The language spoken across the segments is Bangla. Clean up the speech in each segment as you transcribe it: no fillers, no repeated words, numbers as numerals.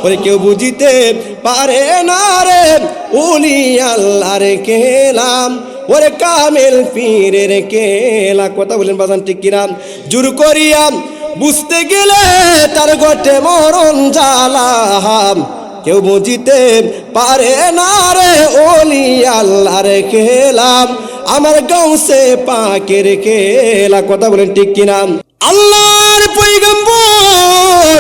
ওরে কেউ বুঝিতে পারে না রে ওলি আল্লাহর খেলা, ওরে কামেল পীরের খেলা। কথা বলেন বাজান ঠিক কিনা? জোর করিয়া বুঝতে গেলে তার ঘটে মরণ জ্বালা, কেউ বুঝিতে পারে না রে ওলি আল্লাহর খেলা, আমার গাউসে পাকের খেলা। কথা বলেন ঠিক কিনা? আল্লাহর পয়গম্বর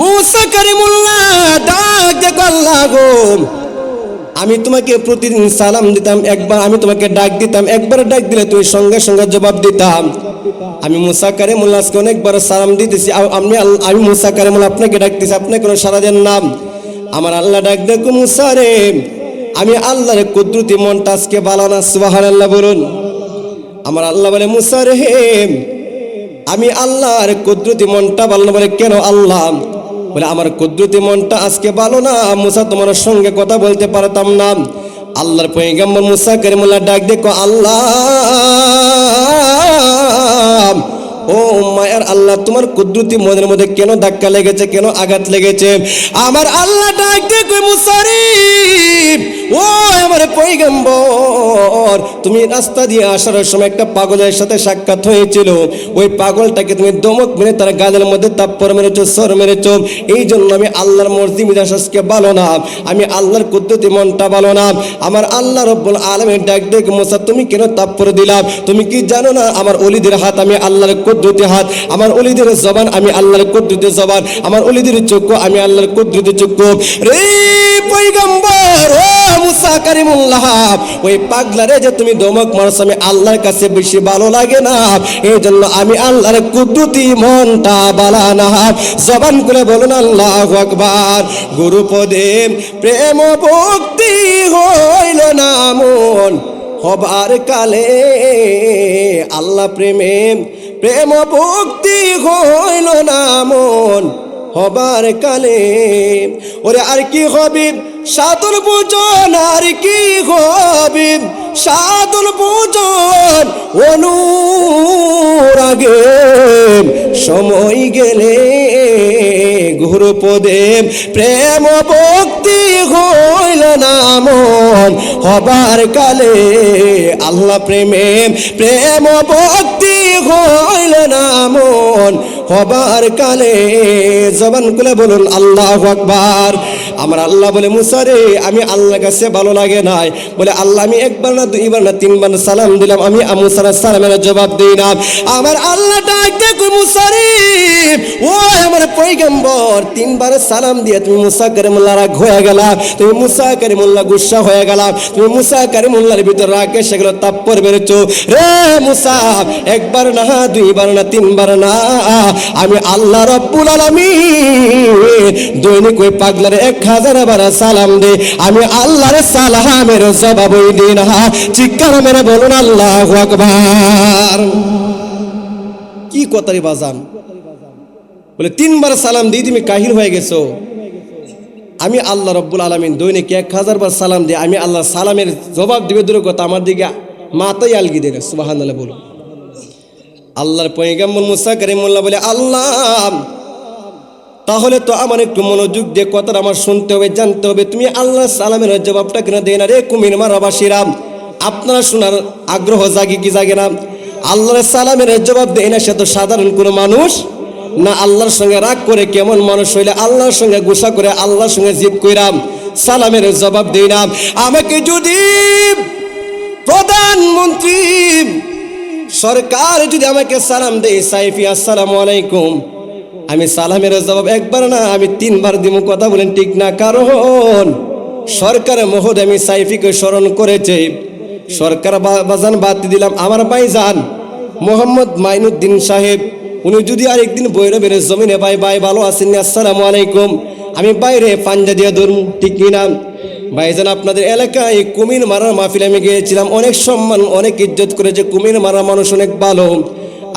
মুসা কালিমুল্লাহ ডাক দেখো, আল্লাহ গো আমি তোমাকে প্রতিদিন সালাম দিতাম, একবার আমি তোমাকে ডাক দিতাম, একবার ডাক দিলে তুমি সঙ্গে সঙ্গে জবাব দিতাম। আমি মুসা কালিমুল্লাহ আজকে অনেকবার সালাম দিতেছি, আমি মুসা কালিমুল্লাহ আপনাকে ডাকতেছি, আপনি কোনো সাড়া দেন না। আমার আল্লাহ ডাক দেখো মুসা রে, আমি আল্লাহর কুদরতি মনটা আজকে ভালো না, সুবহানাল্লাহ বলুন। আমার আল্লাহ বলে মুসা রে আমি আল্লাহর কুদরতি মনটা ভালো না। বলে কেন আল্লাহ? বলে আমার কুদরতি মনটা আজকে ভালো না, মুসা তোমার সঙ্গে কথা বলতে পারতাম না। আল্লাহর পয়গম্বর মুসা কালিমুল্লাহ ডাক দেখো, আল্লাহ ও মায়ার আল্লাহ তোমার কুদরতি মনের মধ্যে কেন ধাক্কা লেগেছে, কেন আঘাত লেগেছে? আমার আল্লাহ ডাক দেখো মুসা রে, ও আমার পয়গম্বর তুমি রাস্তা দিয়ে আসার সময় একটা পাগলের সাথে সাক্ষাৎ হয়েছিল, ওই পাগলটাকে তুমি দমক মেরে তার গালের মধ্যে তাপ্পর মেরেছো, সর মেরেছো। এই জন্য আমি আল্লাহর মর্জি মিজাজ আজকে ভালো না, আমি আল্লাহর কুদরতি মনটা ভালো না। আমার আল্লাহ রব্বুল আলামিন ডাক দেখ মুসা তুমি কেন তাপ্পর দিলাম? তুমি কি জানো না আমার ওলিদের হাত আমি আল্লাহর কুদরতি হাত, আমার ওলিদের জবান আমি আল্লাহর কুদরতি জবান, আমার ওলিদের চক্ষু আমি আল্লাহর কুদরতি চক্ষু। রে পয়গম্বর ও মুসা কালিমুল্লাহ, ওই পাগলারে যে তুমি দমক মারছো আমি আল্লাহর কাছে বেশি ভালো লাগে না, এই জন্য আমি আল্লাহর কুদরতি মনটা বালা না। জবান করে বলুন আল্লাহু আকবার। গুরুপদে প্রেম ভক্তি হইল না মন হবার কালে, আল্লাহ প্রেমে প্রেম ভক্তি হইল না মন হবার কালে। ওরে আর কি হবে সাধন পূজন, আর কি হবে সাধন পূজন অনুরাগে, সময় গেলে গুরুপদে প্রেম ভক্তি হইল না মন হবার কালে, আল্লাহ প্রেমে প্রেম ভক্তি হইল না মন হবার কালে। জবান খুলে বলুন আল্লাহু আকবার। আমার আল্লাহ বলে মুসা রে আমি আল্লাহর কাছে ভালো লাগে নাই, বলে আল্লাহ আমি একবার না দুইবার না তিনবার সালাম দিলাম, আমি মুসার সালামের জবাব দিই না। আমার আল্লাহ ডাক দেখো মুসা রে, ও আমার পয়গম্বর তিনবার সালাম দিয়ে তুমি মুসা কালিমুল্লাহ রাগ হয়ে গেলা, তুমি মুসা কালিমুল্লাহ গুসা হয়ে গেলা, তুমি মুসা কালিমুল্লাহর ভিতর রাগ এসে গেল, তাপ্পর বেরোছো। রে মুসা একবার না দুইবার না তিনবার না, আমি আল্লাহ রব্বুল আলামিন দৈনিক ওই পাগলারে 1000 বার সালাম দে, আমি আল্লাহর সালামের জবাবই দিই না। চিৎকার মেরে বলুন আল্লাহু আকবার। কি কথারি বাজান? বলে 3 বার সালাম দিয়ে তুমি কাহিল হয়ে গেছো, আমি আল্লাহ রব্বুল আলামিন দৈনিক 1000 বার সালাম দিয়ে আমি আল্লাহ সালামের জবাব দিবে দূরের কথা আমার দিকে মাথায় আলগি দেবে। সুবহানাল্লাহ বলুন। আল্লাহর পয়গম্বর মুসা কালিমুল্লাহ বলে আল্লাহ তাহলে তো আমার একটু মনোযোগ দিয়ে কথাটা আমার শুনতে হবে, জানতে হবে, তুমি আল্লাহ সালামের জবাবটা কেন দেয় না রে কুমির মারাবাসীরা? আপনারা শোনার আগ্রহ জাগে কি জাগে না? আল্লাহর সালামের জবাব দেয় না, সে তো সাধারণ কোনো মানুষ না। আল্লাহর সঙ্গে রাগ করে কেমন মানুষ হইলে আল্লাহর সঙ্গে গুসা করে আল্লাহর সঙ্গে জিদ কইরাম সালামের জবাব দেই না। আমাকে যদি প্রধানমন্ত্রী সরকার যদি আমাকে সালাম দেয়, সাইফি আসসালামু আলাইকুম, আমি সালামের জবাব একবার না আমি 3 বার দিব। কথা বলেন ঠিক না? কারণ সরকারের মহোদয় আমি সাইফিকে স্মরণ করেছে, সরকার বাজান বাদ দিলাম আমার ভাইজান মোহাম্মদ মাইনুদ্দিন সাহেব, উনি যদি আরেকদিন বৈরবের জমিনে ভাই ভালো আছেন আসসালামু আলাইকুম, আমি বাইরে পাঞ্জা দিয়ে ধরুন, ঠিক কিনা? ভাইজান আপনাদের এলাকায় কুমির মারার মাহফিলে আমি গিয়েছিলাম, অনেক সম্মান অনেক ইজ্জত করেছে, কুমির মারা মানুষ অনেক ভালো,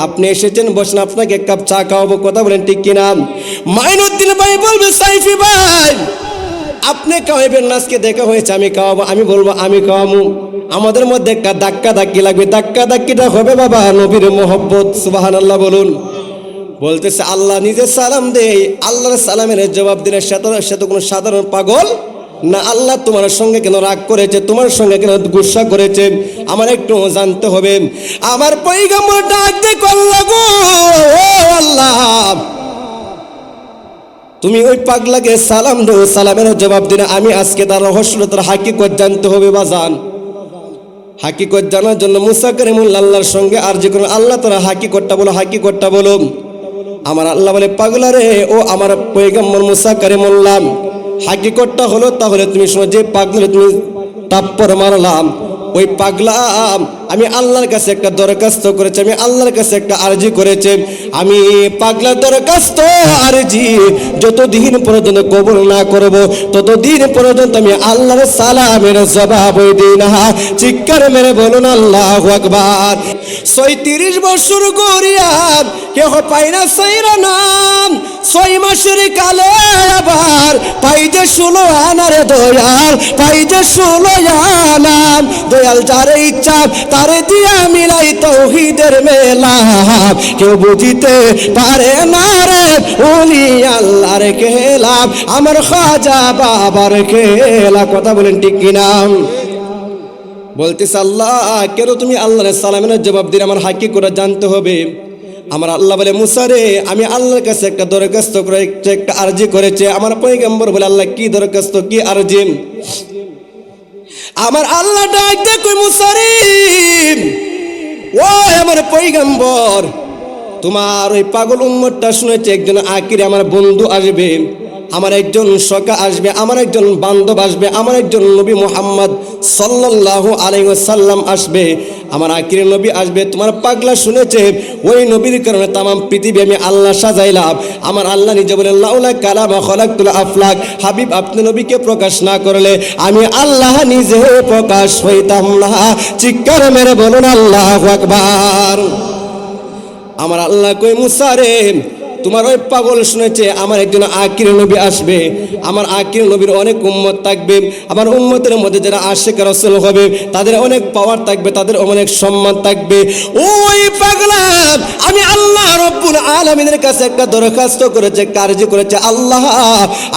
আপনি এসেছেন বসেন, আপনাকে 1 কাপ চা খাওয়াবো। কথা বলেন ঠিক কিনা? মাইনুদ্দিন ভাই বলবে সাইফি ভাই আপনি খাওয়াবেন না, আজকে দেখা হয়েছে আমি খাওয়াবো। আমি বলবো আমি খাওয়াবো। আমাদের মধ্যে একটা ধাক্কা ধাক্কি লাগবে, ধাক্কা ধাক্কিটা হবে বাবা নবীর মহব্বত। সুবহানাল্লাহ বলুন। বলতেছে আল্লাহ নিজে সালাম দেই, আল্লাহর সালামের জবাব দিলে সে তো কোনো সাধারণ পাগল না। আল্লাহ তোমার সঙ্গে কেন রাগ করেছে, তোমার সঙ্গে কেন গুসা করেছে, আমার একটু জানতে হবে। আমার পয়গম্বর ডাক দিয়ে আল্লাহ গো, ও আল্লাহ, তুমি ওই পাগলাকে সালাম দাও, সালামের জবাব দিলে আমি আজকে তার রহস্য, তার হাকিকত জানতে হবে বাজান। হাকিকত জানার জন্য মুসা কালিমুল্লাহ আল্লাহর সঙ্গে আর যে কোনো আল্লাহ তারা হাকিকতটা বলো, হাকিকতটা বলো। আমার আল্লাহ বলে পাগলা রে, ও আমার পয়গম্বর মুসা কালিমুল্লাহ, হাকিকতটা হলো তাহলে তুমি শোনো, যে পাগলা তুমি তাপ্পর মারলাম, ওই পাগলা আমি আল্লাহর কাছে একটা দরখাস্ত করেছি, আমি আল্লাহর কাছে একটা আরজি করেছি। আমি পাগলার দরখাস্ত আরজি যতদিন পর্যন্ত কবুল না করব, ততদিন পর্যন্ত আমি আল্লাহর সালামের জবাব দিই না। চিৎকার মেরে বলুন আল্লাহু আকবার। ৩৬ বছর গড়িয়া কেহ পাই না সাইরা নাম, ৬ মাসের কালে আবার পাই যে ১৬ আনারে দয়াল, পাই যে ১৬ আনাম। দয়াল যারে ইচ্ছা তারে দিয়া মিলাই তৌহিদের মেলা, কেউ বুঝিতে পারে না রে ওলি আল্লাহর খেলা, আমার খাজা বাবার খেলা। কথা বলেন ঠিক কিনা? বলতেছে আল্লাহ কেন তুমি আল্লাহর সালামের জবাব দিলে আমার হাকিকত জানতে হবে। আমার আল্লাহ বলে মুসা রে, আমি আল্লাহর কাছে একটা দরখাস্ত করে একটা আরজি করেছে। আমার পয়গম্বর বলে আল্লাহ কি দরখাস্ত, কি আরজি? আমার আল্লাহ ডাক দে কই মুসা রে, ও আমার পয়গম্বর, তোমার ওই পাগল উম্মতটা শুনেছে একজন আকিরে আমার বন্ধু আসবে, আমার একজন সখা আসবে, আমার একজন বান্ধব আসবে, আমার একজন নবী মুহাম্মদ সাল্লাল্লাহু আলাইহি ওয়াসাল্লাম আসবে, আমার আখিরের নবী আসবে। তোমার পাগলা শুনেছে, ওই নবীর কারণে তামাম পৃথিবী আমি আল্লাহ সাজাইলাম। আমার আল্লাহ নিজে বলেন লাউলা কালামা খলাকতুল আফলাক, হাবিব আপনি নবীকে প্রকাশ না করলে আমি আল্লাহ নিজে প্রকাশ হইতাম না। চিৎকার মেরে বলুন আল্লাহু আকবার। আমার আল্লাহ কই মুসা রে, তোমার ওই পাগল শুনেছে আমার একজন আখির নবী আসবে, আমার আখির নবীর অনেক উম্মত থাকবে, আমার উম্মতের মধ্যে যারা আশিক রাসূল হবে তাদের অনেক পাওয়ার থাকবে, তাদের অনেক সম্মান থাকবে। ওই পাগলা আমি আল্লাহ রব্বুল আলামিনের কাছে একটা দরখাস্ত করেছে, কার্য করেছে। আল্লাহ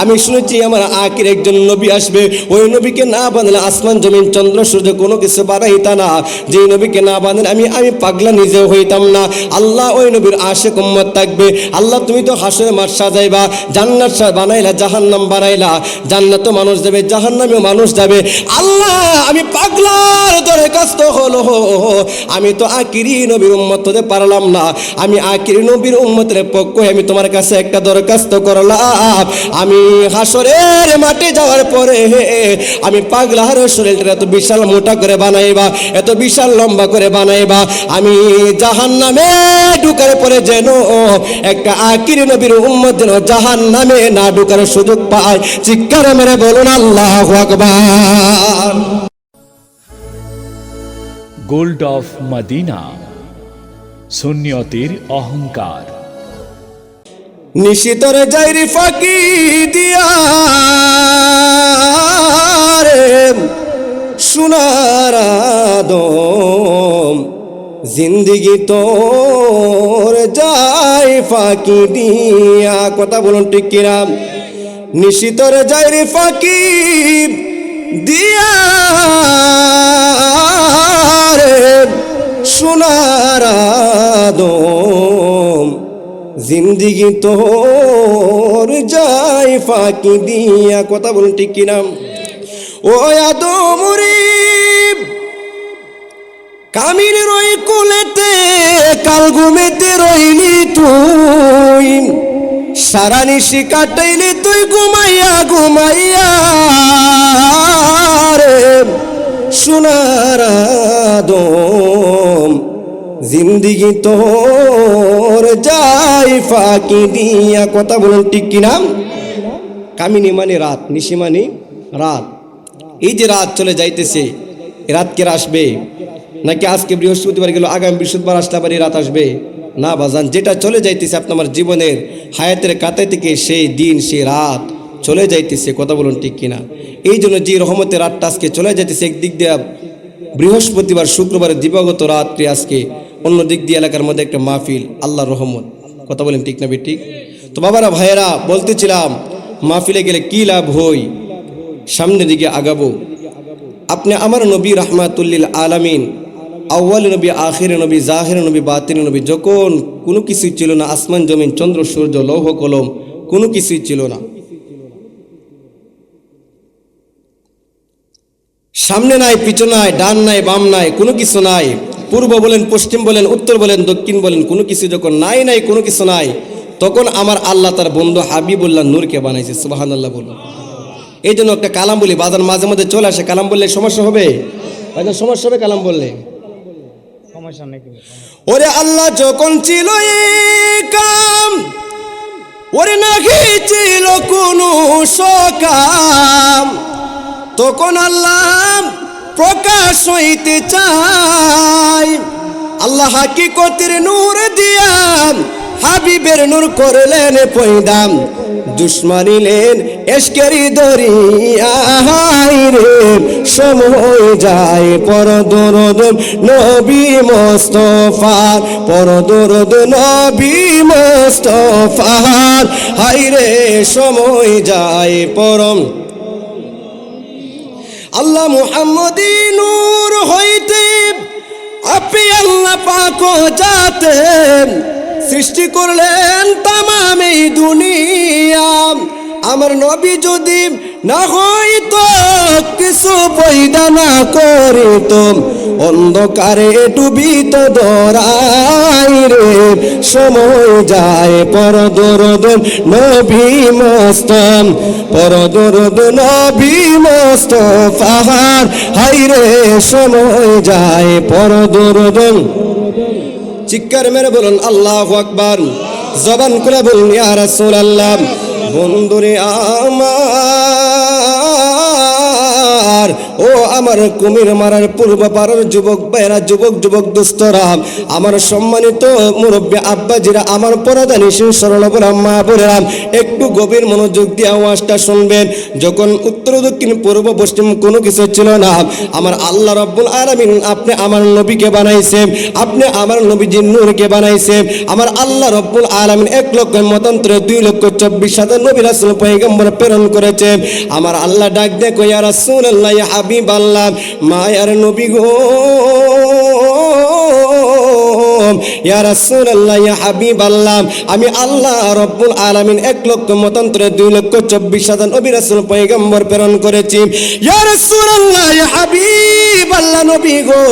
আমি শুনেছি আমার আখির একজন নবী আসবে, ওই নবীকে না বানালে আসমান জমিন চন্দ্র সূর্য কোনো কিছু বানাইতা না, যে নবীকে না বানালে আমি পাগলা নিজেও হইতাম না। আল্লাহ ওই নবীর আশিক উম্মত থাকবে। আল্লাহ তুমি তো হাসরের মাঠ সাজাইবা, জান্নাত বানাইলা, জাহান্নাম বানাইলা, জান্নাতও মানুষ যাবে, জাহান্নামেও মানুষ যাবে। আল্লাহ আমি পাগলার দরখাস্ত হলো, আমি তো আখিরি নবীর উম্মত হতে পারলাম না, আমি আখিরি নবীর উম্মতের পক্ষে আমি তোমার কাছে একটা দরখাস্ত করলাম। আমি হাসরের মাঠে যাওয়ার পরে আমি পাগলার শরীরটা এত বিশাল মোটা করে বানাইবা, এত বিশাল লম্বা করে বানাইবা, আমি জাহান্নামে ঢুকার পরে যেন একটা আখির নবীর উম্মত যেন জাহান্নামে না ঢোকার সুযোগ পায়। চিৎকার মেরে বলুন আল্লাহু আকবার। গোল্ড অফ মদিনা, সুন্নিয়তের অহংকার। নিশিতরে যাইরি ফাঁকি দিয়া রে সোনার আদম, জিন্দিগি তোর যাই ফাঁকি দিয়া। কথা বলুন ঠিক কিনা? নিশিতর যাই রে ফাঁকি দিয়া রে সোনার আদম, জিন্দিগি তোর যাই ফাঁকি দিয়া। কথা বলুন ঠিক কিনা? ও আদম রে কামিনের ওই কোলেতে কাল ঘুমেতে রইলি তুই, সারা নিশি কাটাইলি তুই ঘুমাইয়া ঘুমাইয়া রে সোনার আদম, জিন্দিগি তোর যাই ফাঁকি দিয়া। কথা বলুন ঠিক কিনা? কামিনী মানে রাত, নিশি মানে রাত। এই যে রাত চলে যাইতেছে, রাত কে আসবে নাকি আজকে বৃহস্পতিবার গেল আগামী বৃহস্পতিবার আসলে আবার এই রাত আসবে না বাজান। যেটা চলে যাইতেছে আপনার জীবনের হায়াতের কাতায় থেকে সেই দিন সেই রাত চলে যাইতেছে। কথা বলুন ঠিক কিনা? এই জন্য যে রহমতের রাতটা আজকে চলে যাইতেছে, একদিক দিয়ে বৃহস্পতিবার শুক্রবারের দিবাগত রাত্রি আজকে, অন্য দিক দিয়ে এলাকার মধ্যে একটা মাহফিল, আল্লাহর রহমত। কথা বলেন ঠিক না ঠিক? তো বাবারা ভাইয়েরা বলতেছিলাম মাহফিলে গেলে কি লাভ হই, সামনের দিকে আগাবো। আপনি আমার নবী রাহমাতুল্লিল আলামিন, আউয়াল নবী, আখির নবী, জাহির নবী, বাতিন নবী, যখন কোনো কিছুই ছিল না, আসমান জমিন চন্দ্র সূর্য লৌহ কলম কোনো কিছুই ছিল না, সামনে নাই পিছনে নাই, ডান নাই বাম নাই, কোনো কিছু নাই, পূর্ব বলেন পশ্চিম বলেন উত্তর বলেন দক্ষিণ বলেন কোনো কিছু যখন নাই নাই কোনো কিছু নাই, তখন আমার আল্লাহ তার বন্ধু হাবিবুল্লাহ নূরকে বানাইছে। সুবহানাল্লাহ বলুন। এই জন্য একটা কালাম বলি, বাজার মাঝে মাঝে চলে আসে, কালাম বললে সমস্যা হবে? সমস্যা হবে কালাম বললে? ওরে আল্লাহ যখন ছিল কাম, ওরে নাকি ছিল কোনো সকাম, তখন আল্লাহ প্রকাশ হইতে চায়, আল্লাহ হাকিকতের নূর দিয়া হাবিবের নূর করলেন পয়দাম, দুশ্মনিলেন এশকেরি দরিয়ায় রে, সময় যায় পরদরদ নবী মুস্তাফার, পরদরদ নবী মুস্তাফার, হায় রে সময় যায় পরম আল্লাহ মুহাম্মদী নূর হইতে আপনি আল্লাহ পাক যাতে সৃষ্টি করলেন তামাম এই দুনিয়া। আমার নবী যদি না হইতো কিছু পয়দা না করিত, অন্ধকারে ডুবিত দরাই রে, সময় যায় পরদরদ নবী মুস্তাফা, পরদরদ নবী মুস্তাফার, হায় রে সময় যায় পরদরদ। চিৎকার মেরে বলুন আল্লাহু আকবার, জবান খুলে বলুন ইয়া রাসূলুল্লাহ। বন্ধুরে আমার, ও আমার কুমির মারার পূর্ব পাড়ার যুবক ভাইরা, যুবক দোস্তরা, আমার সম্মানিত মুরব্বী আব্বাজিরা, আমার পরাদানি সরল মা বোনেরা, একটু গভীর মনোযোগ দিয়ে আওয়াজটা শুনবেন। যখন উত্তর দক্ষিণ পূর্ব পশ্চিম কোনো কিছু ছিল না, আমার আল্লাহ রাব্বুল আলামিন আপনি আমার নবীকে বানাইছে, আপনি আমার নবীজির নূরকে বানাইছে। আমার আল্লাহ রাব্বুল আলামিন 1 লক্ষ মতান্তরে 2,24,000 নবী রাসূল পয়গম্বর প্রেরণ করেছে। আমার আল্লাহ ডাক দেয় কই ইয়া রাসূলুল্লাহ, ইয়া হাবিবাল্লাহ, মায়ার নবী গো, ইয়া রাসূলুল্লাহ, ইয়া হাবিবাল্লাহ, আমি আল্লাহ রাব্বুল আলামিন 1 লক্ষ মতান্তরে 2,24,000 নবী রাসূল পয়গম্বর প্রেরণ করেছি। ইয়া রাসূলুল্লাহ, ইয়া হাবিবাল্লাহ, নবী গো,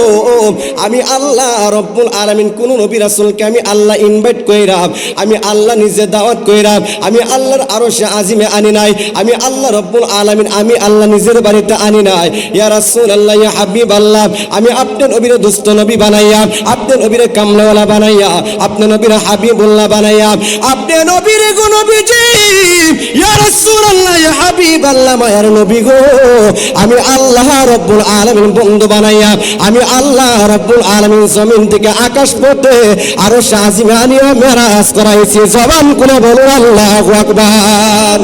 আমি আল্লাহ রাব্বুল আলামিন কোন নবী রাসূলকে আমি আল্লাহ ইনভাইট কইরা, আমি আল্লাহ নিজে দাওয়াত কইরা, আমি আল্লাহর আরশে আজিমে আনি নাই, আমি আল্লাহ রাব্বুল আলামিন আমি আল্লাহ নিজের বাড়িতে আনি নাই। ইয়া রাসূলুল্লাহ, ইয়া হাবিবাল্লাহ, আমি আপনার নবীর দোস্ত নবী বানাইয়া, আপনার নবীর কামলাওয়ালা বানাইয়া, আপনার নবীর হাবিবুল্লাহ বানাইয়া, আপনার নবীর গো নবীজি, ইয়া রাসূলুল্লাহ, ইয়া হাবিবাল্লাহ, মায়ার নবী গো, আমি আল্লাহ রাব্বুল আলামিন বন্ধু বানাইয়া, আমি আল্লাহ রাব্বুল আলামিন জমিন থেকে আকাশ পথে আরশ আজিমে আনিয়া মেরাজ করাইছি। জবান খুলে বলুন আল্লাহু আকবার।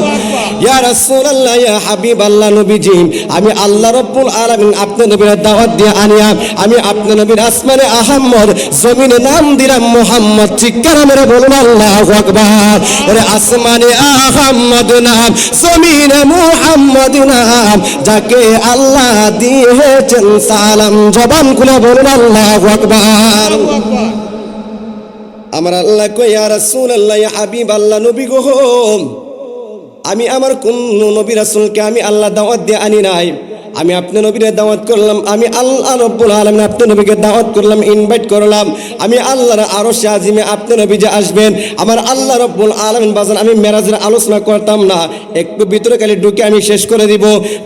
ইয়া রাসূলুল্লাহ, ইয়া হাবিবাল্লাহ, নবীজি, আমি আল্লাহ রাব্বুল আলামিন আপনার নবীর দাওয়াত দিয়ে আনিয়া, আমি আপনার নবীর আসমানে আহমদ, জমিনে নাম দিলাম মুহাম্মদ। চিৎকার মেরে বলুন আল্লাহু আকবার। ওরে আসমানে আহমদ নাম, জমিনে মুহাম্মদ নাম, যাকে আল্লাহ দিয়েছেন সালাম। জবান খুলে বলুন আল্লাহু আকবার। আমার আল্লাহ কই ইয়া রাসূলুল্লাহ, ইয়া হাবিবাল্লাহ, নবী গো, আমি আমার কোন নবী রাসূলকে আমি আল্লাহ দাওয়াত দিয়ে আনি নাই, আমি আপনার নবীর দাওয়াত করলাম, আমি আল্লাহ রাব্বুল আলামিন আপনার নবীকে দাওয়াত করলাম, ইনভাইট করলাম, আমি আল্লাহর আরশে আজিমে আপনার নবী যে আসবেন, আমার আল্লাহ রাব্বুল আলামিন বাজান, আমি মেরাজের আলোচনা করতাম না, একটু ভিতরে খালি ঢুকে আমি শেষ করে দিব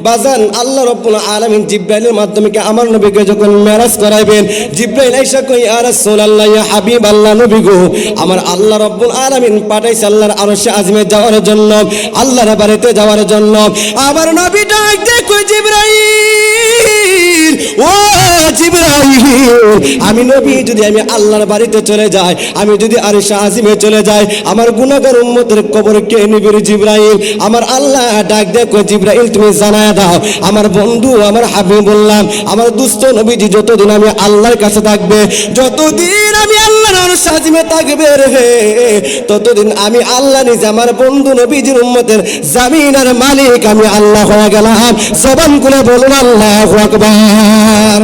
বাজান। আল্লাহ রাব্বুল আলামিন জিবরাইলের মাধ্যমে আমার নবীকে যখন মেরাজ করাইবেন, জিবরাইল আইসা কই ইয়া রাসূলুল্লাহ, ইয়া হাবিবাল্লাহ, নবী গো, আমার আল্লাহ রাব্বুল আলামিন পাঠাইছে আল্লাহর আরশে আজিমে যাওয়ার জন্য, আল্লাহর বাড়িতে যাওয়ার জন্য। আমার নবী ডাক দেয় কই জিবরাইল, ও জিবরাইল, আমি নবী যদি আমি আল্লাহর বাড়িতে চলে যাই, আমি যদি আরশে আজিমে চলে যাই, আমার গুনাহগার উম্মতের কবর কে নিবে রে জিবরাইল? আমার আল্লাহ ডাক দেখো, জিবরাইল তুমি জানায়া দাও আমার বন্ধু, আমার হাবিবুল্লাহ, আমার দুস্থ নবীজি যতদিন আমি আল্লাহর কাছে থাকবে, যতদিন আমি আল্লাহর আরশে আজিমে থাকবে রে, ততদিন আমি আল্লাহ নিজে আমার বন্ধু নবীজির উম্মতের জামিন আর মালিক আমি আল্লাহ হয়ে গেলাম। জবান খুলে বলুন আল্লাহু আকবার।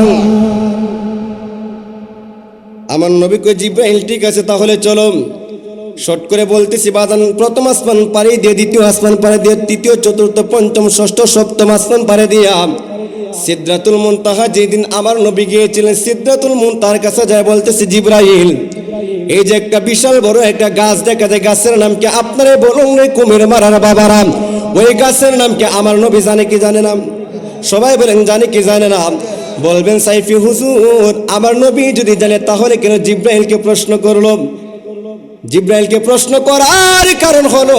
আমার নবী কই, জিবরাইল ঠিক আছে তাহলে চলো। শর্ট করে বলতেছি বাদান, প্রথম আসমান পাড়ি দিয়ে, দ্বিতীয় আসমান পাড়ি দিয়ে, তৃতীয় চতুর্থ পঞ্চম ষষ্ঠ সপ্তম আসমান পাড়ি দিয়া সিদরাতুল মুনতাহা, যেদিন আমার নবী গিয়েছিলেন সিদরাতুল মুনতাহার কাছে যায় বলতেছি, জিবরাইল এই যে একটা বিশাল বড় একটা গাছ দেখা যায়, গাছের নাম কি? আপনারা বলুন রে কুমির মারার বাবারাম, ওই গাছের নাম কি? আমার নবী জানে কি জানে না? সবাই বলেন জানে কি জানে না? বলবেন সাইফি হুজুর, আমার নবী যদি জানে তাহলে কেন জিবরাইলকে প্রশ্ন করলো? জিবরাইলকে প্রশ্ন করার কারণ হলো,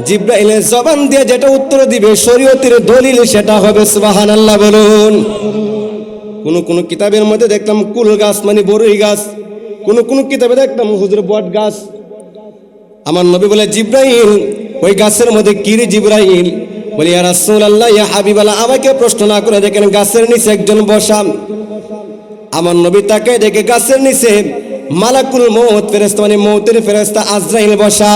জিবরাইলের জবান দিয়ে যেটা উত্তর দিবে শরীয়তের দলিল সেটা হবে সুবহানাল্লাহ বলুন। কোন কিতাবের মধ্যে দেখলাম কুল গাছ মানে বড়ই গাছ, কোন কিতাবে দেখলাম হুজুর বট গাছ। আমার নবী বলে, জিবরাইল ওই গাছের মধ্যে কি রে জিবরাইল? বলি ইয়া রাসূলুল্লাহ, ইয়া হাবিবাল্লাহ, আমাকে প্রশ্ন না করে দেখেন গাছের নিচে একজন বসা। আমার নবী তাকে দেখে গাছের নিচে মালাকুল মউত ফেরেশতা মানে মউতের ফেরেশতা আজরাইল বসা।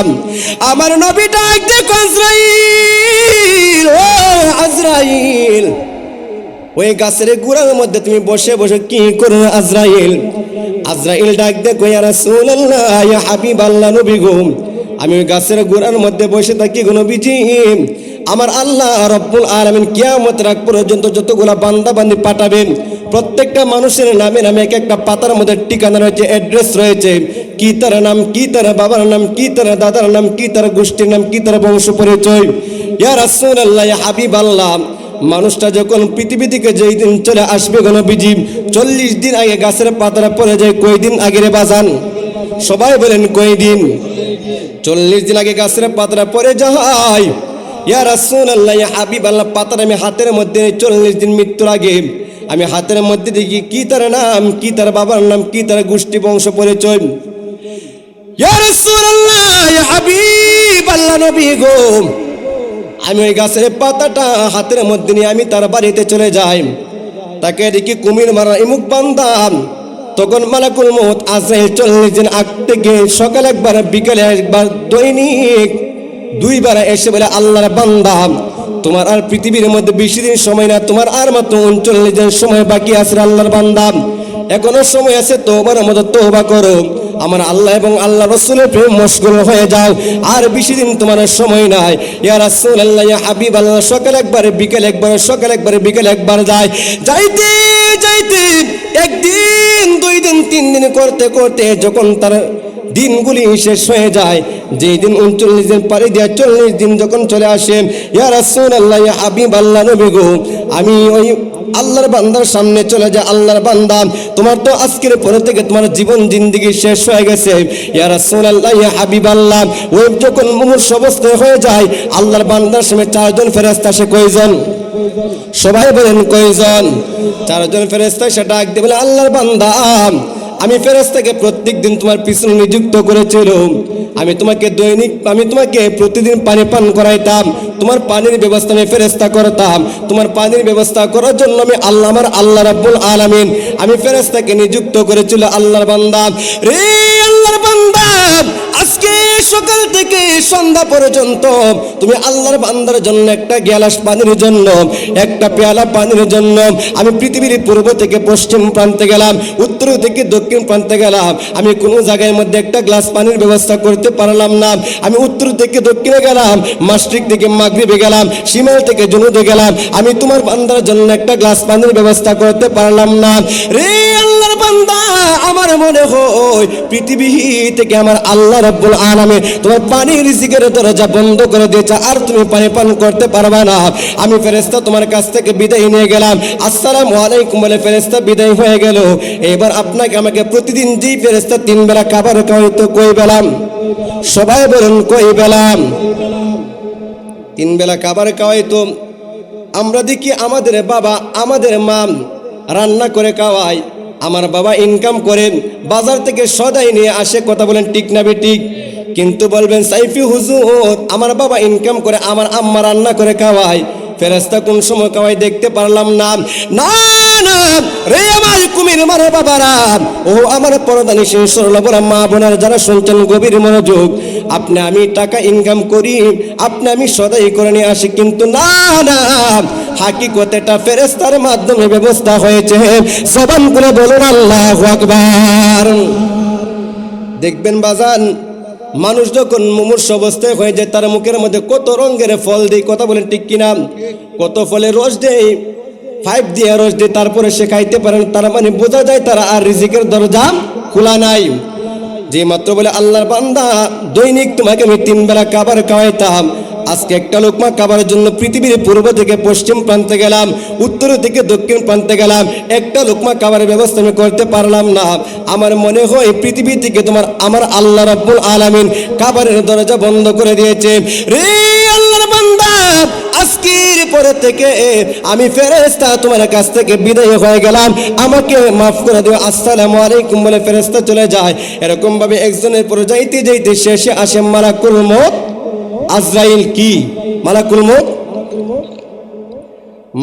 আমার নবী ডাক দেখো, আজরাইল, ও আজরাইল, ওই গাছের গোড়ার মধ্যে তুমি বসে বসে কি করো আজরাইল? আজরাইল ডাক দেখো, ইয়া রাসূলুল্লাহ, ইয়া হাবিবাল্লাহ, নবী গো, আমি ওই গাছের গোড়ার মধ্যে বসে থাকি গো নবীজি। আমার আল্লাহ রব্বুল আলামিন কিয়ামত রাত পর্যন্ত যতগুলা বান্দা বান্দি পাঠাবেন, প্রত্যেকটা মানুষের নামে নামে এক একটা পাতার মধ্যে ঠিকানা রয়েছে, অ্যাড্রেস রয়েছে, কি তার নাম, কি তার বাবার নাম, কি তার দাদার নাম, কি তার গোষ্ঠীর নাম, কি তার বংশ পরিচয়। ইয়া রাসূলুল্লাহ, ইয়া হাবিবাল্লাহ, মানুষটা যখন পৃথিবী থেকে যেই দিন চলে আসবে গো নবীজি, 40 দিন আগে গাছের পাতারা পড়ে যায়। কই দিন আগে রে বাজান? সবাই বলেন কই দিন? 40 দিন আগে গাছের পাতারা পড়ে যায়। ইয়া রাসূলুল্লাহ, ইয়া হাবিবাল্লাহ, পাতার আমি হাতের মধ্যে 40 দিন মৃত্যুর আগে আমি হাতের মধ্যে দেখি কি তার নাম, কি তার বাবার নাম, কি তার গোষ্ঠী বংশ পরিচয়। ইয়া রাসূলুল্লাহ, ইয়া হাবিবাল্লাহ, নবী গো, আমি ওই গাছের পাতাটা হাতের মধ্যে নিয়ে আমি তার বাড়িতে চলে যাই। তাকে দেখি কুমির মারা ইমুক বান্দা। তখন মালাকুল মউত আজরাইল 40 দিন আগ থেকে সকাল একবার বিকেলে একবার দৈনিক 2 বার এসে বলে, আল্লাহর বান্দা, তোমার আর পৃথিবীর মধ্যে 20 দিন সময় না, তোমার আর মাত্র 39 দিন সময় বাকি আছে আল্লাহর বান্দা, এখনো সময় আছে, তোমার মতো তওবা করো, আমার আল্লাহ এবং আল্লাহ রাসূলের প্রেম মশগুল হয়ে যাও, আর 20 দিন তোমার সময় নাই। ইয়া রাসূলুল্লাহ, ইয়া হাবিবাল্লাহ, সকাল একবার বিকেল একবার, সকাল একবার বিকেল একবার যায়। যাইতে যাইতে একদিন 2 দিন 3 দিন করতে করতে যখন তার দিনগুলি শেষ হয়ে যায়, যেই দিন 39 দিন পারি দিয়ে 40 দিন যখন চলে আসে, ইয়া রাসূলুল্লাহ, ইয়া হাবিবাল্লাহ, নবী গো, আমি ওই আল্লাহর বান্দার সামনে চলে যায়। আল্লাহর বান্দা, তোমার তো আজকের পরে থেকে তোমার জীবন জিন্দেগি শেষ হয়ে গেছে। ইয়া রাসূলুল্লাহ, ইয়া হাবিবাল্লাহ, ওই যখন মুমূর্ষু অবস্থায় হয়ে যায়, আল্লাহর বান্দার সামনে 4 জন ফেরেশতা আসে। কয়জন? সবাই বলেন কয়জন? 4 জন ফেরেশতা এসে ডাক দিয়ে বলে, আল্লাহর বান্দা, আমি ফেরেশতাকে প্রত্যেক দিন তোমার পিছনে নিযুক্ত করেছিলাম। আমি তোমাকে প্রতিদিন পানি পান করাইতাম, তোমার পানির ব্যবস্থা আমি ফেরেশতা করতাম। তোমার পানির ব্যবস্থা করার জন্য আমি আমার আল্লাহ রাব্বুল আলামিন আমি ফেরেশতাকে নিযুক্ত করেছিল। আল্লাহর বান্দা রে, আল্লাহর বান্দা, আজকে সকাল থেকে সন্ধ্যা পর্যন্ত তুমি আল্লাহর বান্দার জন্য একটা গ্লাস পানির জন্য, একটা পেয়ালা পানির জন্য আমি পৃথিবীর পূর্ব থেকে পশ্চিম প্রান্তে গেলাম, উত্তর থেকে দক্ষিণ প্রান্তে গেলাম, আমি কোনো জায়গার মধ্যে একটা গ্লাস পানির ব্যবস্থা করতে পারলাম না। আমি উত্তর থেকে দক্ষিণে গেলাম, মাশরিক থেকে মাগরিবে গেলাম, শিমাল থেকে জনুবে গেলাম, আমি তোমার বান্দার জন্য একটা গ্লাস পানির ব্যবস্থা করতে পারলাম না। রে আল্লাহর বান্দা, আমার মনে হয় পৃথিবী থেকে আমার আল্লাহ রাব্বুল আলামিন তোমার পানির রিজিকের দরজা বন্ধ করে দিয়েছে, আর তুমি পানি পান করতে পারবে না। আমি ফেরেশতা তোমার কাছ থেকে বিদায় নিয়ে গেলাম। আসসালামু আলাইকুম বলে ফেরেশতা বিদায় হয়ে গেল। এবার আপনাকে আমাকে প্রতিদিন যেই ফেরেশতা 3 বেলা খাবার খাওয়াইতো, কই বেলাম? সবাই বলুন কই বেলাম? 3 বেলা খাবার খাওয়াইতো। আমরা দেখি আমাদের বাবা আমাদের মা রান্না করে খাওয়ায়, আমার বাবা ইনকাম করেন বাজার থেকে সদাই নিয়ে আসে, কথা বলেন ঠিক না বেঠিক? কিন্তু বলবেন সাইফি হুজুর আমার বাবা ইনকাম করে আমার আম্মা রান্না করে খাওয়ায়, ফেরেশতা কোন সময় খাওয়ায় দেখতে পারলাম না। না না রে আমার কুমির মারা বাবারা, ও আমার পরদানি সরলবরা মা বোনের যারা শুনছেন গভীর মনোযোগ, আপনি আমি টাকা ইনকাম করি, আপনি আমি সদাই করে নিয়ে আসি, কিন্তু না না হাকিকতে এটা ফেরেশতার মাধ্যমে ব্যবস্থা হয়েছে। জবান করে বলুন আল্লাহু আকবার। দেখবেন বাজান, মানুষ যখন মুমূর্ষু অবস্থায় হয়ে যায় তার মুখের মধ্যে কত রঙের ফল দেয়, কথা বলেন ঠিক কিনা? কত ফলের রস দেয়, 5 দিয়ে রস দেয়, তারপরে সে খাইতে পারেন, তার মানে বোঝা যায় তারা আর রিজিকের দরজা খোলা নাই। যে মাত্র বলে আল্লাহর বান্দা দৈনিক তোমাকে আমি 3 বেলা খাবার খাওয়াইতাম, আজকে একটা লোকমা খাবারের জন্য পৃথিবীর পূর্ব থেকে পশ্চিম প্রান্তে গেলাম, উত্তর থেকে দক্ষিণ প্রান্তে গেলাম, একটা লোকমা খাবারের ব্যবস্থা আমি করতে পারলাম না। আমার মনে হয় পৃথিবী থেকে আমার আল্লাহ রাব্বুল আলামিন খাবারের দরজা বন্ধ করে দিয়েছে। রে আল্লাহর বান্দা, আজকের পরে থেকে আমি ফেরেশতা তোমার কাছ থেকে বিদায় হয়ে গেলাম, আমাকে মাফ করে দিও, আসসালামু আলাইকুম বলে ফেরেশতা চলে যায়। এরকম ভাবে একজনের পর যাইতে যাইতে শেষে আসে মালাকুল মউত আজরাইল। কি মালাকুল মউত?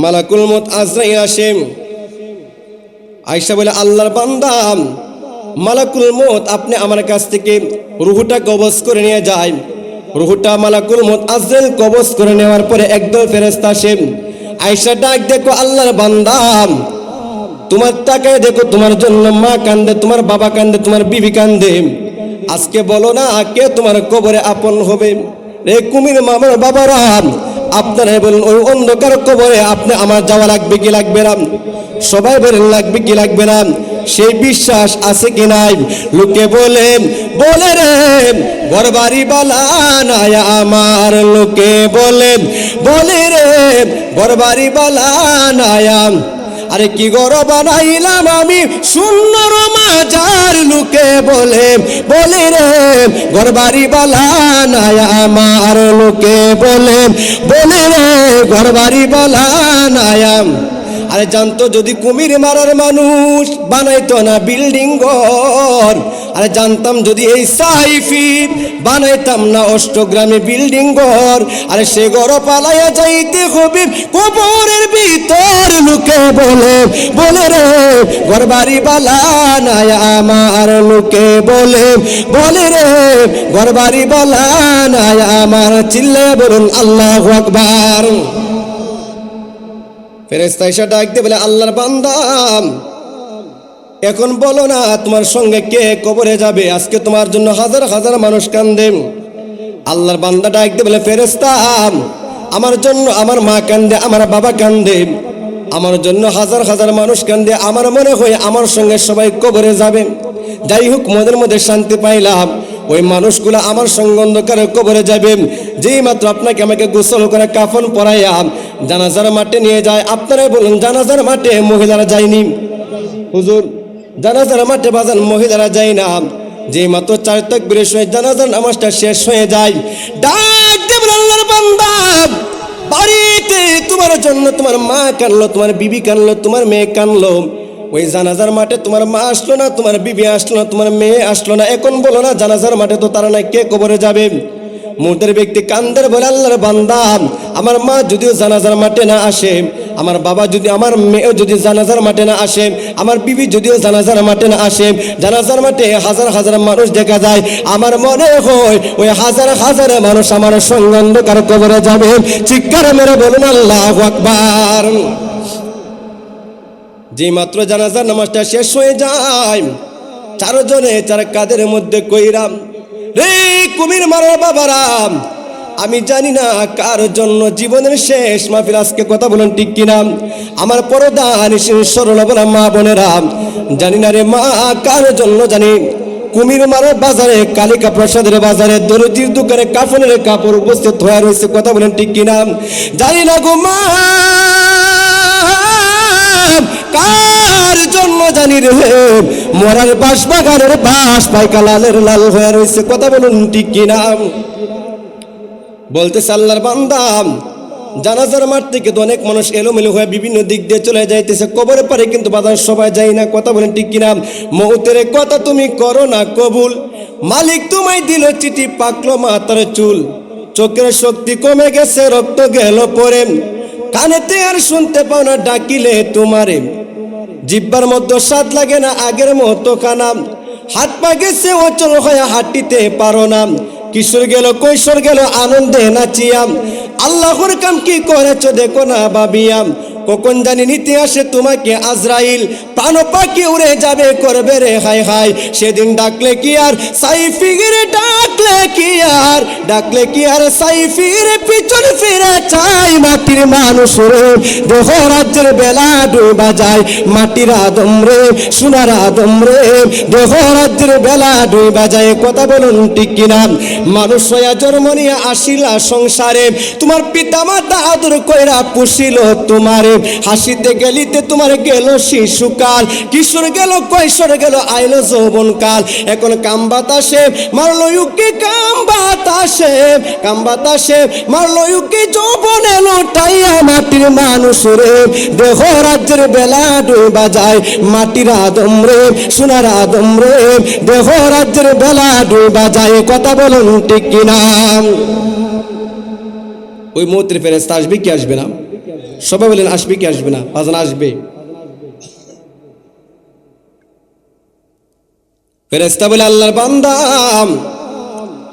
মালাকুল মউত আজরাইল আসে, আয়েশা বলে আল্লাহর বান্দা মালাকুল মউত আপনি আমার কাছ থেকে রূহটা কবজ করে নিয়ে যায়। রূহটা মালাকুল মউত আজরাইল কবজ করে নেওয়ার পরে একদল ফেরেশতা আসে। আয়েশা ডাক দেখো আল্লাহর বান্দা, তোমার তাকায় দেখো, তোমার জন্য মা কান্দে, তোমার বাবা কান্দে, তোমার বিবি কান্দে, আজকে বলো না কে তোমার কবরে আপন হবে? রে কুমির মামার বাবারা, আপনারা বলুন ওই অন্ধকার কবরে আপনি আমার যাওয়া লাগবে কি লাগবে না? সবাই বলেন লাগবে কি লাগবে না? সেই বিশ্বাস আছে কি নাই? লোকে বলেন বলে রে ঘরবাড়ি বালা নাই আমার, লোকে বলেন বলে রে ঘরবাড়ি বালা নাই, আরে কি ঘর বানাইলাম আমি সুন্দর মাজার, লোকে বলে বলে রে ঘরবাড়ি বালা নাই আমার, লোকে বলে বলে রে ঘরবাড়ি বালা নাই। আরে জানতো যদি কুমির মারার মানুষ বানাইতো না বিল্ডিং ঘর, আরে জানতাম যদি এই সাইফি বানাইতাম না অষ্টগ্রামে বিল্ডিং ঘর, আরে সে ঘর পালাইয়া যাইতে হবে কবরের ভিতর, লোকে বলে বলে রে ঘরবাড়ি বালা নাই আমার, লোকে বলে বলে রে ঘরবাড়ি বালা নাই আমার। চিল্লায়া বলুন আল্লাহু আকবার। ফেরেশতা এসে ডাক দিয়ে বলে আল্লাহর বান্দা এখন বলো না তোমার সঙ্গে কে কবরে যাবে? আজকে তোমার জন্য হাজার হাজার মানুষ কান্দে। আল্লাহর বান্দা ডাক দিয়ে বলে ফেরেশতা আমার জন্য আমার মা কান্দে, আমার বাবা কান্দে, আমার জন্য হাজার হাজার মানুষ কান্দে, আমার মনে হয় আমার সঙ্গে সবাই কবরে যাবে। যাই হোক মনের মধ্যে শান্তি পাইলাম, ওই মানুষগুলো আমার সঙ্গে অন্ধকারে কবরে যাবে। যেই মাত্র আপনাকে আমাকে গোসল করে কাফন পরাইয়া জানাজার মাঠে নিয়ে যায়, আপনারাই বলুন জানাজার মাঠে মহিলারা যায়নি? হুজুর জানাজার মাঠে বাজান মহিলারা যায় না। যেই মাত্র 4 তাকবীরের সময় জানাজার নামাজটা শেষ হয়ে যায়, ডাক দেব আল্লাহর বান্দা বাড়িতে তোমার জন্য তোমার মা কানলো, তোমার বিবি কানলো, তোমার মেয়ে কানলো, ওই জানাজার মাঠে তোমার মা আসলো না, তোমার বিবি আসলো না, তোমার মেয়ে আসলো না, এখন বলো না জানাজার মাঠে তো তারা না, কে কবরে যাবে? মুহূর্তের ব্যক্তি কান্দের বলে আল্লাহর বান্দা আমার মা যদিও জানাজার মাঠে না আসে, আমার বাবা যদি আমার মেয়ে যদি জানাজার মাঠে না আসে, আমার বিবি যদিও জানাজার মাঠে না আসে, জানাজার মাঠে হাজার হাজার মানুষ দেখা যায়, আমার মনে হয় ওই হাজার হাজার মানুষ আমার সঙ্গে অন্ধকার কবরে যাবে। চিৎকার মেরে বলুন আল্লাহু আকবার। যে মাত্র জানাজার নামাজটা শেষ হয়ে যায়, 4 জনে 4 কাদের মধ্যে কইরাম রে কুমির মারার বাবারা, আমি জানি না কার জন্য জীবনের শেষ মাহফিল আজকে, কথা বলেন ঠিক কিনা? আমার পরদা নিশিন সরল বলা মা বোনেরা, জানি না রে মা কার জন্য জানি কুমির মারার বাজারে, কালিকা প্রসাদের বাজারে দরজির দোকানে কাফনের কাপড় উপস্থিত হয়ে রয়েছে, কথা বলেন ঠিক কিনা? জানি না গো মা কার জন্য জানি রে মরার বাস বাগানের বাস পাইকা লালের লাল হয়ে রয়েছে, কথা বলুন ঠিক কিনা? বলতে আল্লাহর বান্দা জানাজার মাঠ থেকে তো অনেক মানুষ এলোমেলো হয়ে বিভিন্ন দিক দিয়ে চলে যাইতেছে, কবরের পারে কিন্তু বাজার সবাই যায় না। কথা বলেন ঠিক কিনা? মৌতের কথা তুমি করো না কবুল, মালিক তোমায় দিল চিঠি, পাকলো মাথার চুল। চোখের শক্তি কমে গেছে, রক্ত গেল পরে, কানেতে আর শুনতে পাও না ডাকিলে তোমারে। জিব্বার মধ্যে স্বাদ লাগে না আগের মতো খানা, হাত পা গেছে অচল হয়ে হাঁটিতে পারো না। কিশোর গেল কৈশোর গেল আনন্দে নাচিয়াম, আল্লাহর কাম কি করেছ দেখো না ভাবিয়াম। কখন জানি নিতে আসে তোমাকে আজরাইল, প্রাণ পাখি উড়ে যাবে করবে রে হাই হাই। সেদিন ডাকলে কি আর সাইফিরে, ডাকলে কি আর, ডাকলে কি আর সাইফিরে পিছন ফিরে চাই। মাটির মানুষ রে দেহ রাজ্যের বেলা ডুবা যায়, মাটির আদম রে সোনার আদম রে দেহ রাজ্যের বেলা ডুবা যায়। কথা বলুন ঠিক কিনা? মানুষ হইয়া জন্ম নিয়ে আসিলা সংসারে, তোমার পিতা মাতা আদর কইরা পুষিল তোমারে। হাসিতে গেলিতে তোমার গেল শিশুকাল, কিশোর গেল কৈশোর গেল আইলো যৌবন কাল। এখন কাম বাতাসে মারলো ইউকে, কাম বাতাসে, কাম বাতাসে মারলো ইউকে, যৌবন এলো টাইয়া। মাটির মানুষ রে দেহ রাজ্যের বেলা ডুবা যায়, মাটির আদম রে সোনার আদম রে দেহ রাজ্যের বেলা ডুবা যায়। কথা বলুন ঠিক কিনা? ওই মৌতের ফেরেশতা আসবে কি আসবে না? সবাই বলেন আসবে কি আসবে না? বাজান আসবে। ফেরেশতা বলে আল্লাহর বান্দা,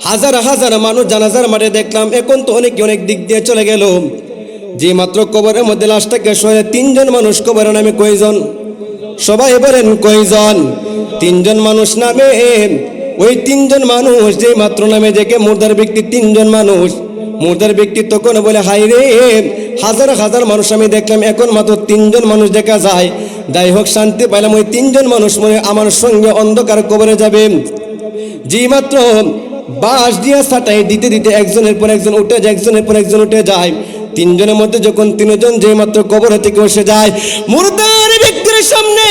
হাজার হাজার মানুষ জানাজার মাঠে দেখলাম, এখন তো অনেক দিক দিয়ে চলে গেল। যে মাত্র কবরের মধ্যে লাশটাকে সরে, তিনজন মানুষ কবরের নামে কয়জন? সবাই বলেন কয়জন? তিনজন মানুষ নামে। ওই তিনজন মানুষ যে মাত্র নামে দেখে মুর্দার ব্যক্তি, তিনজন মানুষ মুর্দার ব্যক্তি তখন বলে হাই রে, হাজার হাজার মানুষ আমি দেখলাম, এখন মাত্র তিনজন মানুষ দেখা যায়। যাই হোক শান্তি পাইলাম, ওই তিনজন মানুষ মনে আমার সঙ্গে অন্ধকার কবরে যাবে। যে মাত্র বাঁশ দিয়া ছাটাই দিতে দিতে একজনের পর একজন উঠে যায়, একজনের পর একজন উঠে যায়। তিনজনের মধ্যে যখন তিনজন যে মাত্র কবর থেকে বসে যায়, মুর্দার ব্যক্তির সামনে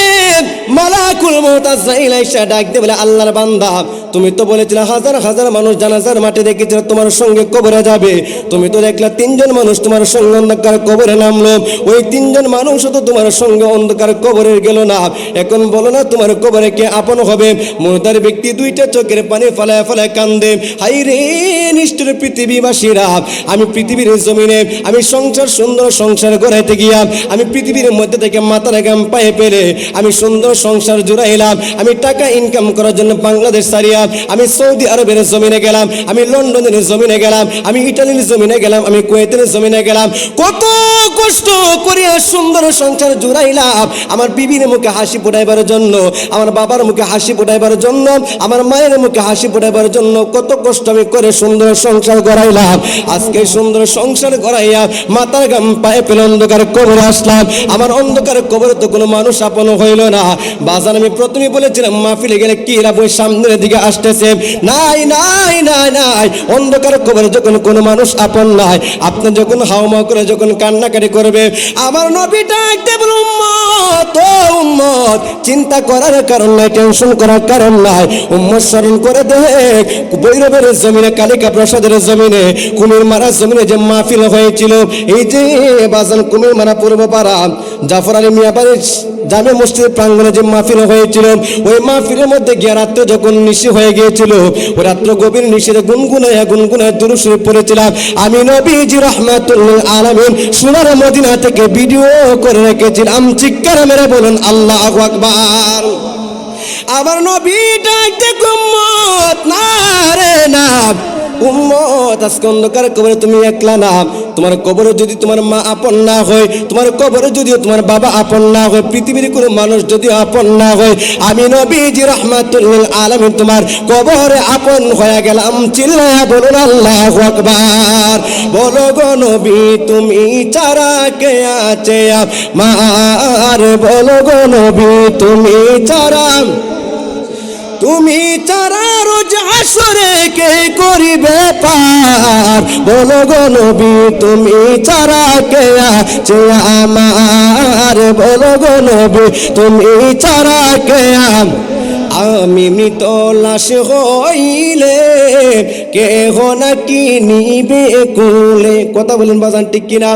মালাকুল মউত আজরাইল আইসা ডাক দিয়ে বলে আল্লাহর বান্দা, তুমি তো বলেছিলে হাজার হাজার মানুষ জানাজার মাঠে দেখেছিল তোমার সঙ্গে কবরে যাবে, তুমি তো দেখলা তিনজন মানুষ তোমার সঙ্গে অন্ধকার কবরে নামলো। ওই তিনজন মানুষ তো তোমার সঙ্গে অন্ধকার কবরে গেল না, এখন বলো না তোমার কবরে কে আপন হবে? মুর্দার ব্যক্তি দুইটা চোখের পানি ফলায় ফলায় কান্দে, হাই রে নিষ্ঠুর পৃথিবীবাসীরা, আমি পৃথিবীর জমিনে আমি সংসার সুন্দর সংসার গড়াইতে গিয়া, আমি পৃথিবীর মধ্যে থেকে মাথার গাম পায়ে পেলে আমি সুন্দর সংসার জুড়াইলাম। আমি টাকা ইনকাম করার জন্য বাংলাদেশ ছাড়িয়া আমি সৌদি আরবের জমিনে গেলাম, আমি লন্ডনের জমিনে গেলাম, আমি ইটালির জমিনে গেলাম, আমি কুয়েতের জমিনে গেলাম। কত কষ্ট করিয়া সুন্দর সংসার জুড়াইলাম আমার বিবির মুখে হাসি ফোটাইবার জন্য, আমার বাবার মুখে হাসি ফোটাইবার জন্য, আমার মায়ের মুখে হাসি ফোটাইবার জন্য কত কষ্ট আমি করে সুন্দর সংসার গড়াইলাম। আজকে সুন্দর সংসার গড়াইয়া মাথার গাম পায়ে পেলে অন্ধকার কবরে আসলাম। আমার অন্ধকার কবরে তো কোনো মানুষ আপন হইল না। বাজার আমি প্রথমে বলেছিলাম মাহফিলে গেলে কি লাভ, ওই সামনের দিকে আসতেছে, নাই নাই নাই নাই, অন্ধকার কবরে যখন কোনো মানুষ আপন নাই, আপনি যখন হাওমাও করে যখন কান্নাকাটি করবে, আমার নবী ডাকতে বলে উম্মত, ও উম্মত, চিন্তা করার কারণ নাই, টেনশন করার কারণ নাই, উম্মত স্মরণ করে দেখ ভৈরবের জমিনে, কালিকা প্রসাদের জমিনে, কুমির মারা জমিনে যে মাহফিল হয়েছিল, এই যে বাজান কুমির মারা পূর্ব পাড়া জাফর আলী মিয়া বাড়ির জামে মসজিদের প্রাঙ্গণে যে মাহফিল হয়েছিল, ওই মাহফিলের মধ্যে গিয়ে রাত্রে যখন নিশি হয়ে গিয়েছিল, ওই রাত্র গভীর নিশিতে গুনগুনাইয়া দুরূদ শরীফ পড়েছিলাম। আমি নবীজি রাহমাতুল লিল আলামিন সোনার মদিনা থেকে ভিডিও করে রেখেছিলাম। চিৎকার মেরে বলুন আল্লাহু আকবার। আমার নবী ডাকতে উম্মত, না রে না উম্মত, আজকে অন্ধকার কবরে তুমি একলা না, তোমার কবরে যদি তোমার মা আপন না হয়, তোমার কবরে যদিও তোমার বাবা আপন না হয়, পৃথিবীর কোনো মানুষ যদিও আপন না হয়, আমি নবীজি রাহমাতুল লিল আলামিন তোমার কবরে আপন হয়ে গেলাম। চিল্লায়া বলুন আল্লাহু আকবার। বলো গো নবী তুমি ছাড়া কে আছে আমার, বলো গো নবী তুমি ছাড়া, তুমি ছাড়া রোজ হাসরে কে করিবে পার, বলো গো নবী তুমি ছাড়া কে আছে আমার, বলো গো নবী তুমি ছাড়া কে আমি মৃত লাশ হইলে কেহ নাকি নিবে কোলে। কথা বলেন বাজান ঠিক কিনা?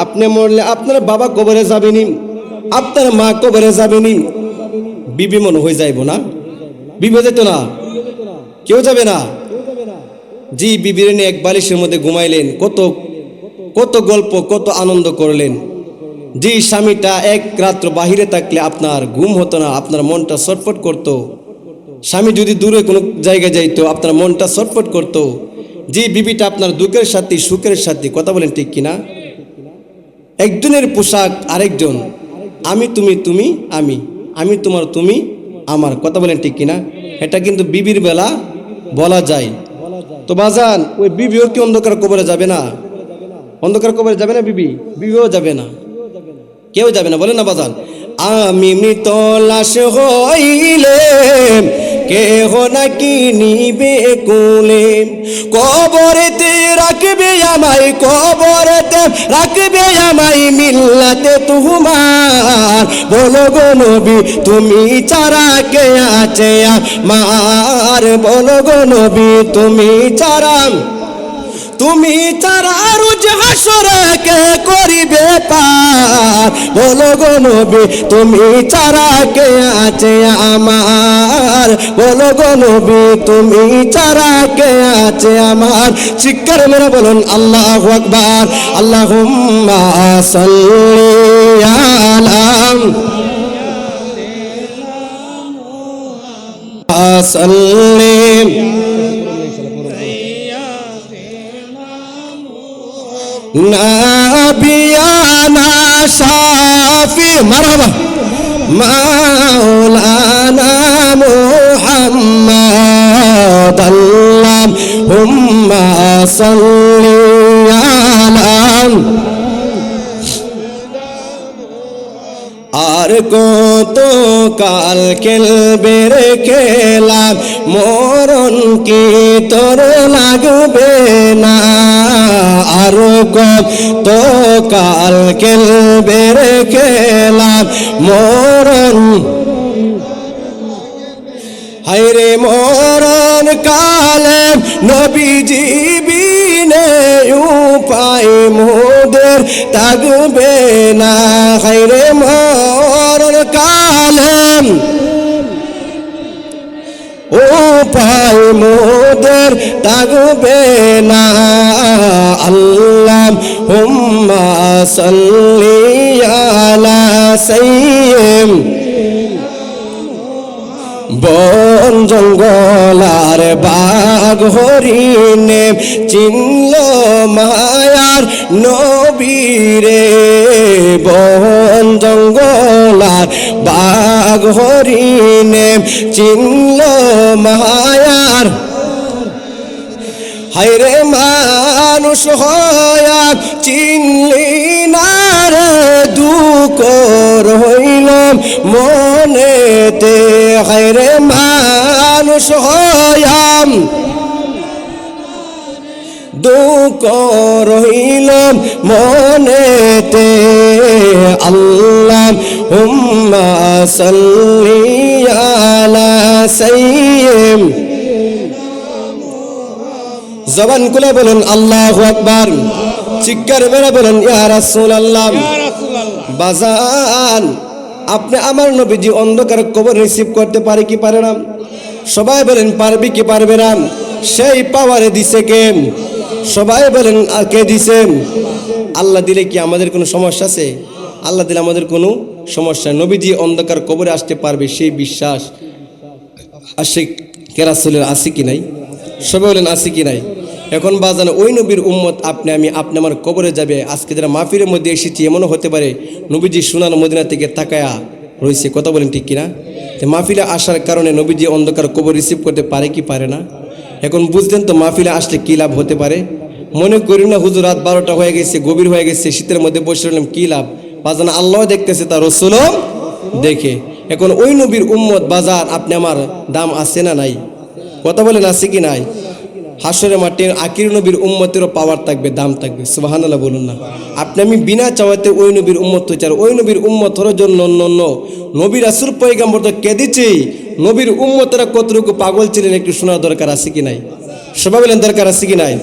আপনি মরলে আপনার বাবা কবরে যাবেনি, আপনার মা কবরে যাবেনি, বিবি মনে হয়ে যাইব না? বিবি যেত না, কেউ যাবে না। জি, বিবির নিয়ে এক বালিশের মধ্যে ঘুমাইলেন, কত কত গল্প, কত আনন্দ করলেন। জি, স্বামীটা এক রাত্র বাহিরে থাকলে আপনার ঘুম হতো না, আপনার মনটা ছটফট করত। স্বামী যদি দূরে কোনো জায়গায় যাইতো আপনার মনটা ছটফট করত। জি, বিবিটা আপনার দুঃখের সাথী, সুখের সাথী। কথা বলেন ঠিক কিনা? একজনের পোশাক আরেকজন, আমি তুমি, তুমি আমি, আমি তোমার তুমি আমার। কথা বলেন ঠিক কিনা? এটা কিন্তু বিবির বেলা বলা যায়। তো বাজান, ওই বিবিও কি অন্ধকার কবরে যাবে না? অন্ধকার কবরে যাবে না বিবি? বিবিও যাবে না, কেউ যাবে না। বলেন না বাজান? আমি মৃত লাশ হইলে কেহ নাকি নিবে কোলে, কবরেতে রাখবে আমায়, কবরেতে রাখবে আমায় মিল্লাতে তোমার। বলো গো নবী তুমি ছাড়া কে আছে আমার? বলো গো নবী তুমি ছাড়া, তুমি ছাড়া রোজ হাসরে কে করিবে পার? বলো গো নবী তুমি ছাড়া কে আছে আমার? বলো গো নবী তুমি ছাড়া কে আছে আমার? চিৎকার মেরে বলুন আল্লাহু আকবার। আল্লাহুম্মা সাল্লি আলা সাল্লিম নাবিয়ানা শাফি মারহাবা মাওলানা মুহাম্মদ আল্লাহুম্মা সাল্লি আলা। আর কত কাল খেলবে রে খেলা, মরণ কি তোর লাগবে না? আর কত কাল খেলবে রে খেলা, মরণ হায়রে মরণ কালে নবীজি বিনে উপায় মোদের থাকবে না। হায়রে মরণ কালে উপায় মোদের থাকবে না। আল্লাহুম্মা সাল্লি আলা সাইয়্যিদ। বন জঙ্গল আর বাঘ হরিণে চিনল মায়ার নবীরে। বন জঙ্গল আর বাঘ হরিণে চিনল মায়ার। হায়রে মানুষ হয়া চিনলি না রে, দুঃখ রইল মনেতে। হায়রে মানুষ হয়া দুঃখ রইল মনেতে। আল্লাহুম্মা সাল্লি আলা সাইয়্যিদ। জবান খুলে বলুন আল্লাহু আকবার। চিৎকার মেরে বলুন ইয়া রাসূলুল্লাহ। বাজান, আপনি আমার নবীজি অন্ধকার কবর রিসিভ করতে পারে কি পারে না? সবাই বলেন পারবে কি পারবে না? সেই পাওয়ারে দিছে কে? সবাই বলেন কে দিছেন? আল্লাহ দিলে কি আমাদের কোনো সমস্যা আছে? আল্লাহ দিলে আমাদের কোনো সমস্যা। নবীজি অন্ধকার কবরে আসতে পারবে সেই বিশ্বাস আশিক কে রাসূলের আছে কি নাই? সবাই বলেন আছে কি নাই? এখন বাজান, ওই নবীর উম্মত আপনি আমি, আপনি আমার কবরে যাবে। আজকে যারা মাহফিলের মধ্যে এসেছি, এমনও হতে পারে নবীজি সোনার মদিনা থেকে তাকায়া রয়েছে। কথা বলেন ঠিক কিনা? মাহফিলে আসার কারণে নবীজি অন্ধকার কবর রিসিভ করতে পারে কি পারে না? এখন বুঝলেন তো মাহফিলে আসলে কী লাভ হতে পারে। মনে করি না হুজুর রাত 12টা হয়ে গেছে, গভীর হয়ে গেছে, শীতের মধ্যে বসে রইলাম, কী লাভ? বাজান আল্লাহ দেখতেছে, তার রাসূলও দেখে। এখন ওই নবীর উম্মত বাজার আপনি আমার দাম আছে না নাই? কথা বলেন আছে কি নাই? হাসরের মাঠে আখির নবীর উম্মতেরও পাওয়ার থাকবে, দাম থাকবে। সুবহানাল্লাহ বলুন না। আপনি আমি বিনা চাওয়াতে ওই নবীর উম্মত হতে চাই, ওই নবীর উম্মত হওয়ার জন্য অন্য নবী রাসূল পয়গম্বর তো কেঁদেছেই, নবীর উম্মতেরা কতটুকু পাগল ছিলেন একটু শোনার দরকার আছে কি নাই? সবাই বলেন দরকার আছে কি নাই?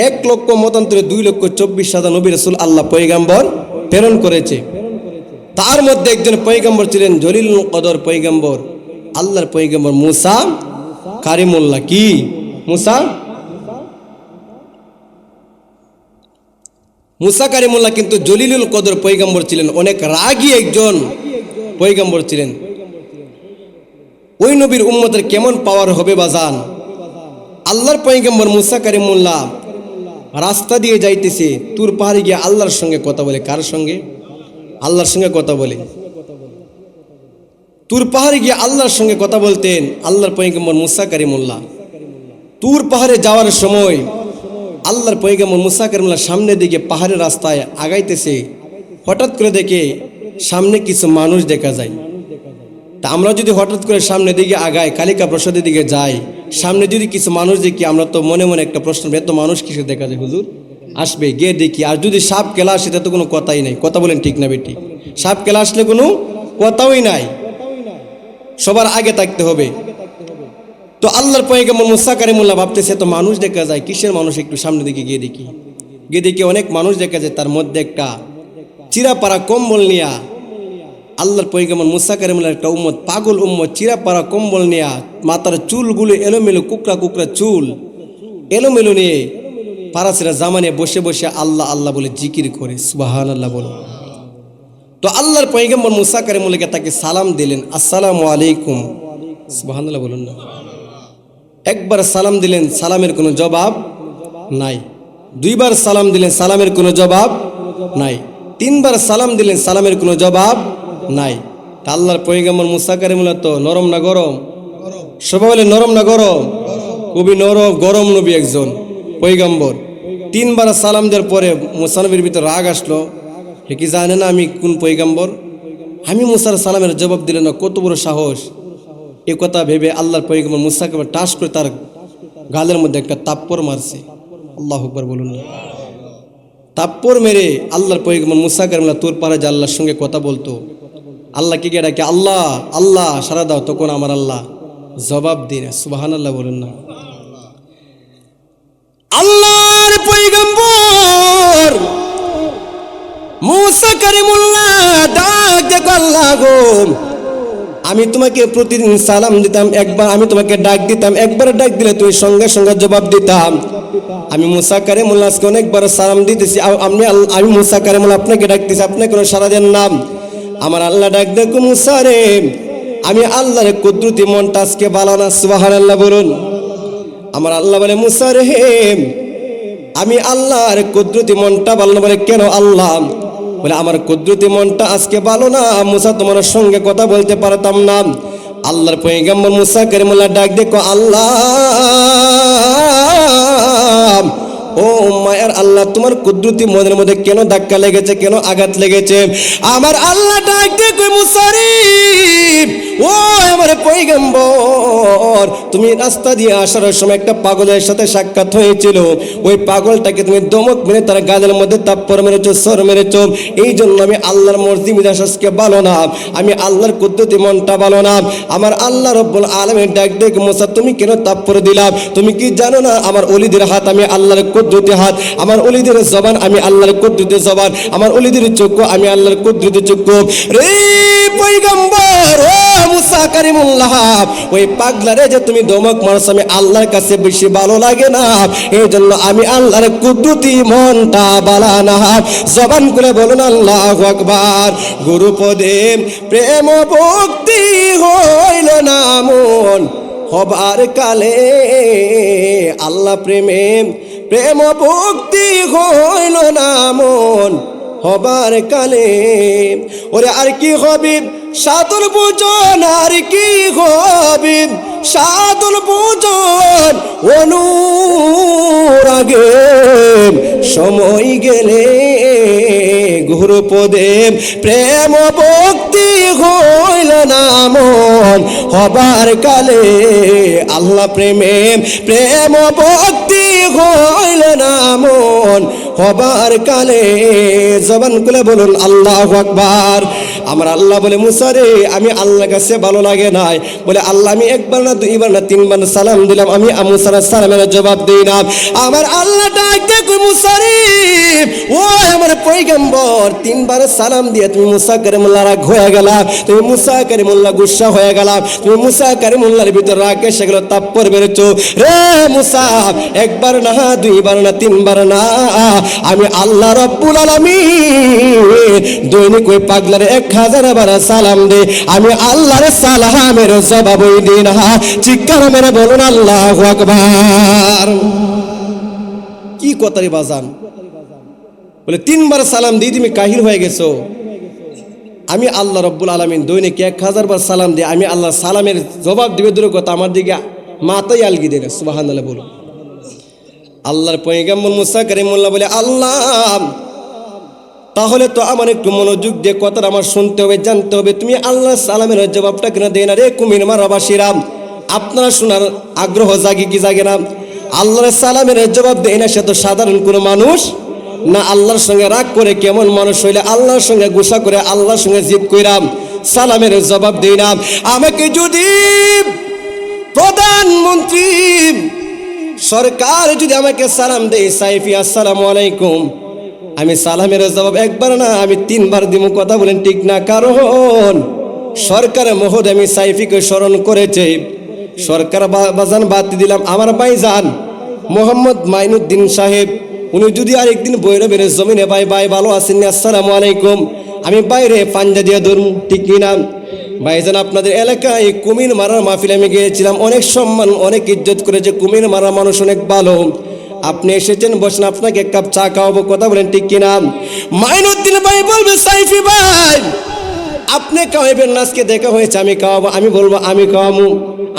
1 লক্ষ মতান্তরে 2,24,000 নবী রাসূল আল্লাহ পয়গম্বর প্রেরণ করেছে। তার মধ্যে একজন পয়গম্বর ছিলেন জলিলুল কদর পয়গম্বর, আল্লাহর পয়গম্বর মুসা কারিমুল্লাহ। কি মুসা কারিমুল্লাহ কিন্তু জলিলুল কদর পয়গম্বর ছিলেন, অনেক রাগী একজন পয়গম্বর ছিলেন। ওই নবীর উম্মতের কেমন পাওয়ার হবে বাজান? আল্লাহর পয়গম্বর মুসা কারিমুল্লাহ রাস্তা দিয়ে যাইতেছে, তুর পাহাড়ে গিয়ে আল্লাহর সঙ্গে কথা বলে। কার সঙ্গে? আল্লাহর সঙ্গে কথা বলে। তুর পাহাড়ে গিয়ে আল্লাহর সঙ্গে কথা বলতেন আল্লাহর পয়গম্বর মুসা কারিমুল্লাহ। তুর পাহাড়ে যাওয়ার সময় আল্লাহর পয়গম্বর মুসা কারিমুল্লাহ সামনের দিকে পাহাড়ের রাস্তায় আগাইতেছে, হঠাৎ করে দেখে সামনে কিছু মানুষ দেখা যায়। তা আমরা যদি হঠাৎ করে সামনের দিকে আগাই, কালিকা প্রসাদের দিকে যাই, সামনে যদি কিছু মানুষ দেখি, আমরা তো মনে মনে একটা প্রশ্ন, এত মানুষ কিসে দেখা যায় হুজুর? আসবে গিয়ে দেখি। আর যদি সাপ কেলা আসে তো কোনো কথাই নাই। কথা বলেন ঠিক না বেটি? সাপ কেলা আসলে কোনো কথাই নাই, সবার আগে থাকতে হবে। তো আল্লাহর পয়গম্বর মুসা কারিমুল্লাহ ভাবতেছে তো মানুষ দেখা যায়, কিসের মানুষ? একটু সামনের দিকে গিয়ে দেখি অনেক মানুষ দেখা যায়। তার মধ্যে একটা চিরাপাড়া কম্বল নিয়া আল্লাহর পয়গম্বর মুসা কারিমুল্লাহর একটা উম্মত, পাগল উম্মত, চিরাপাড়া কম্বল নিয়া, মাথার চুলগুলো এলোমেলো, কুকরা চুল এলোমেলো নিয়ে পারাসিরা জামানে বসে বসে আল্লাহ আল্লাহ বলে জিকির করে। সুবহানাল্লাহ বলে। তো আল্লাহর পয়গম্বর মুসা কারিমুল্লাহকে তাকে সালাম দিলেন, আসসালামু আলাইকুম। সুবহানাল্লাহ বলুন না। একবার সালাম দিলেন, সালামের কোনো জবাব নাই। 2 বার সালাম দিলেন, সালামের কোনো জবাব নাই। 3 বার সালাম দিলেন, সালামের কোনো জবাব নাই। তা আল্লাহর পয়গম্বর মুসা কারিমুল্লাহ তো নরম না গরম? সবাই বলে নরম না গরম? খুবই নরম গরম নবী একজন পয়গম্বর। 3 বার সালাম দেওয়ার পরে মুসা নবীর ভিতর রাগ আসলো। হে কি জানে না আমি কোন পয়গম্বর? আমি মুসার সালামের জবাব দিলেন না, কত বড় সাহস! এ কথা ভেবে আল্লাহর পয়গম্বর মুসাকে টাস করে তার গালের মধ্যে একটা তাপ্পর মারছে। আল্লাহু আকবার বলুন না। তাপ্পর মেরে আল্লাহর পয়গম্বর মুসা কারিমুল্লাহ তোর পারে যে আল্লাহর সঙ্গে কথা বলতো, আল্লাহ কি ডাকে, আল্লাহ আল্লাহ সারা দাও, তখন আমার আল্লাহ জবাব দিন। সুবহানাল্লাহ বলুন না। আল্লাহর পয়গম্বর মুসা কারিমুল্লাহ ডাক দেখো, আল্লাহ গো, আমি তোমাকে প্রতিদিন সালাম দিতাম, একবার আমি তোমাকে ডাক দিতাম, একবার ডাক দিলে তুমি সঙ্গে সঙ্গে জবাব দিতাম। আমি মুসা কারিমুল্লাহ আজকে অনেকবার সালাম দিতেছি, আমি মুসা কারিমুল্লাহ আপনাকে ডাকতেছি, আপনি কোনো সাড়া দেন না। আমার আল্লাহ ডাক দেখো, মুসা রে, আমি আল্লাহর কুদরতি মনটা আজকে ভালো না। সুবহানাল্লাহ বলুন। আমার আল্লাহ বলে, মুসা রে, আমি আল্লাহর কুদরতি মনটা ভালো না। বলে কেন আল্লাহ? বলে আমার কুদরতি মনটা আজকে ভালো না, মুসা তোমার সঙ্গে কথা বলতে পারতাম না। আল্লাহর পয়গম্বর মুসা কারিমুল্লাহ ডাক দেখো, আল্লাহ ও মায়ার আল্লাহ, তোমার কুদরতি মনের মধ্যে কেন ধাক্কা লেগেছে, কেন আঘাত লেগেছে? আমার আল্লাহ ডাক দেখো, মুসা রে, ও আমার পয়গম্বর, তুমি রাস্তা দিয়ে আসার সময় একটা পাগলের সাথে সাক্ষাৎ হয়েছিল, ওই পাগলটাকে তুমি দমক মেরে তার গালের মধ্যে তাপ্পর মেরেছো, সর মেরেছো। এই জন্য আমি আল্লাহর মর্জি মিজাজ আজকে ভালো না, আমি আল্লাহর কুদরতি মনটা ভালো না। আমার আল্লাহ রব্বুল আলামিন ডাক দেখো, মুসা তুমি কেন তাপ্পর দিলা? তুমি কি জানো না আমার ওলিদের হাত আমি আল্লাহর কুদরতি হাত, আমার ওলিদের জবান আমি আল্লাহর কুদরতি জবান, আমার ওলিদের চক্ষু আমি আল্লাহর কুদরতি চক্ষু। রে পয়গম্বর, ও মুসা কারিমুল্লাহ, ওই পাগলারে যে তুমি দমক মারছ আমি আল্লাহর কাছে বেশি ভালো লাগে না, এই জন্য আমি আল্লাহর কুদরতি মনটা বালা না। জবান করে বলুন আল্লাহু আকবার। গুরুপদে প্রেম ভক্তি হইল না মন, হবার কালে আল্লাহ প্রেমে প্রেম ভক্তি হইল না মন, হবার কালে ওরে আর কি হবে সাধুর পূজন, আর কি হবে সাধুর পূজন, অনুরাগে সময় গেলে গুরুপদে প্রেম ভক্তি হইল না মন হবার কালে আল্লাহ প্রেমে প্রেম ভক্তি হইল না মন হবার কালে জবান খুলে বলুন আল্লাহু আকবার। আমার আল্লাহ বলে মুসা রে আমি আল্লাহর কাছে ভালো লাগে নাই, বলে আল্লাহ আমি একবার না দুইবার না তিনবার সালাম দিলাম, আমি মুসার সালামের জবাব দিই না। আমার আল্লাহ ডাক দেখো মুসা রে ও আমার পয়গম্বর তিনবার সালাম দিয়ে তুমি মুসা কারিমুল্লাহ রাগ হয়ে গেলা, তুমি মুসা কারিমুল্লাহ গুসা হয়ে গেলা, তুমি মুসা কারিমুল্লাহর ভিতর রাগ এসে গেল, তাপ্পর বেরোছো রে মুসা একবার না দুইবার না তিনবার না, আমি আল্লাহ রাব্বুল আলামিন দৈনিক ওই পাগলার 1000 বার সালাম দে, আমি আল্লাহর সালামের জবাবই দিই না। চিৎকার মেরে বলুন আল্লাহু আকবার। কি কথারি বাজান বলে 3 বার সালাম দিয়ে তুমি কাহিল হয়ে গেছো, আমি আল্লাহ রাব্বুল আলামিন দৈনিক 1000 বার সালাম দিই, আমি আল্লাহ সালামের জবাব দিবে দূর কথা আমার দিকে মাথায় আলগি দেন সুবহানাল্লাহ বলুন। আল্লাহর পয়গম্বর মুসা কারিমুল্লাহ বলে আল্লাহ তাহলে তো আমার একটু মনোযোগ দিয়ে কথাটা আমার শুনতে হবে, জানতে হবে, তুমি আল্লাহ সালামের জবাবটা কেন দেয় না রে কুমির মারাবাসীরা? আপনারা শোনার আগ্রহ জাগে কি জাগে না? আল্লাহর সালামের জবাব দেয় না সে তো সাধারণ কোনো মানুষ না, আল্লাহর সঙ্গে রাগ করে কেমন মানুষ হইলে আল্লাহর সঙ্গে গুসা করে আল্লাহর সঙ্গে জিদ কইরাম সালামের জবাব দেই না। আমাকে যদি প্রধানমন্ত্রী সরকার যদি আমাকে সালাম দেয় সাইফি আসসালামু আলাইকুম, আমি সালামের জবাব একবার না আমি 3 বার দিব, কথা বলেন ঠিক না? কারণ সরকার মহোদয় আমি সাইফিকে স্মরণ করেছে, সরকার বাজান বাদ দিলাম আমার ভাইজান মোহাম্মদ মাইনুদ্দিন সাহেব, উনি যদি আরেকদিন বৈরবের জমিনে ভাই ভাই ভালো আছেন আসসালামু আলাইকুম, আমি বাইরে পাঞ্জা দিয়ে ধরুন, ঠিক কিনা? ভাইজান আপনাদের এলাকায় কুমির মারার মাহফিলে আমি গিয়েছিলাম, অনেক সম্মান অনেক ইজ্জত করেছে, কুমির মারা মানুষ অনেক ভালো, আপনি এসেছেন বসেন আপনাকে 1 কাপ চা খাওয়াবো, কথা বলেন ঠিক কিনা? মাইনুদ্দিন ভাই বলবে সাইফি ভাই আপনি খাওয়াবেন না, আজকে দেখা হয়েছে আমি খাওয়াবো, আমি বলবো আমি খাওয়াবো,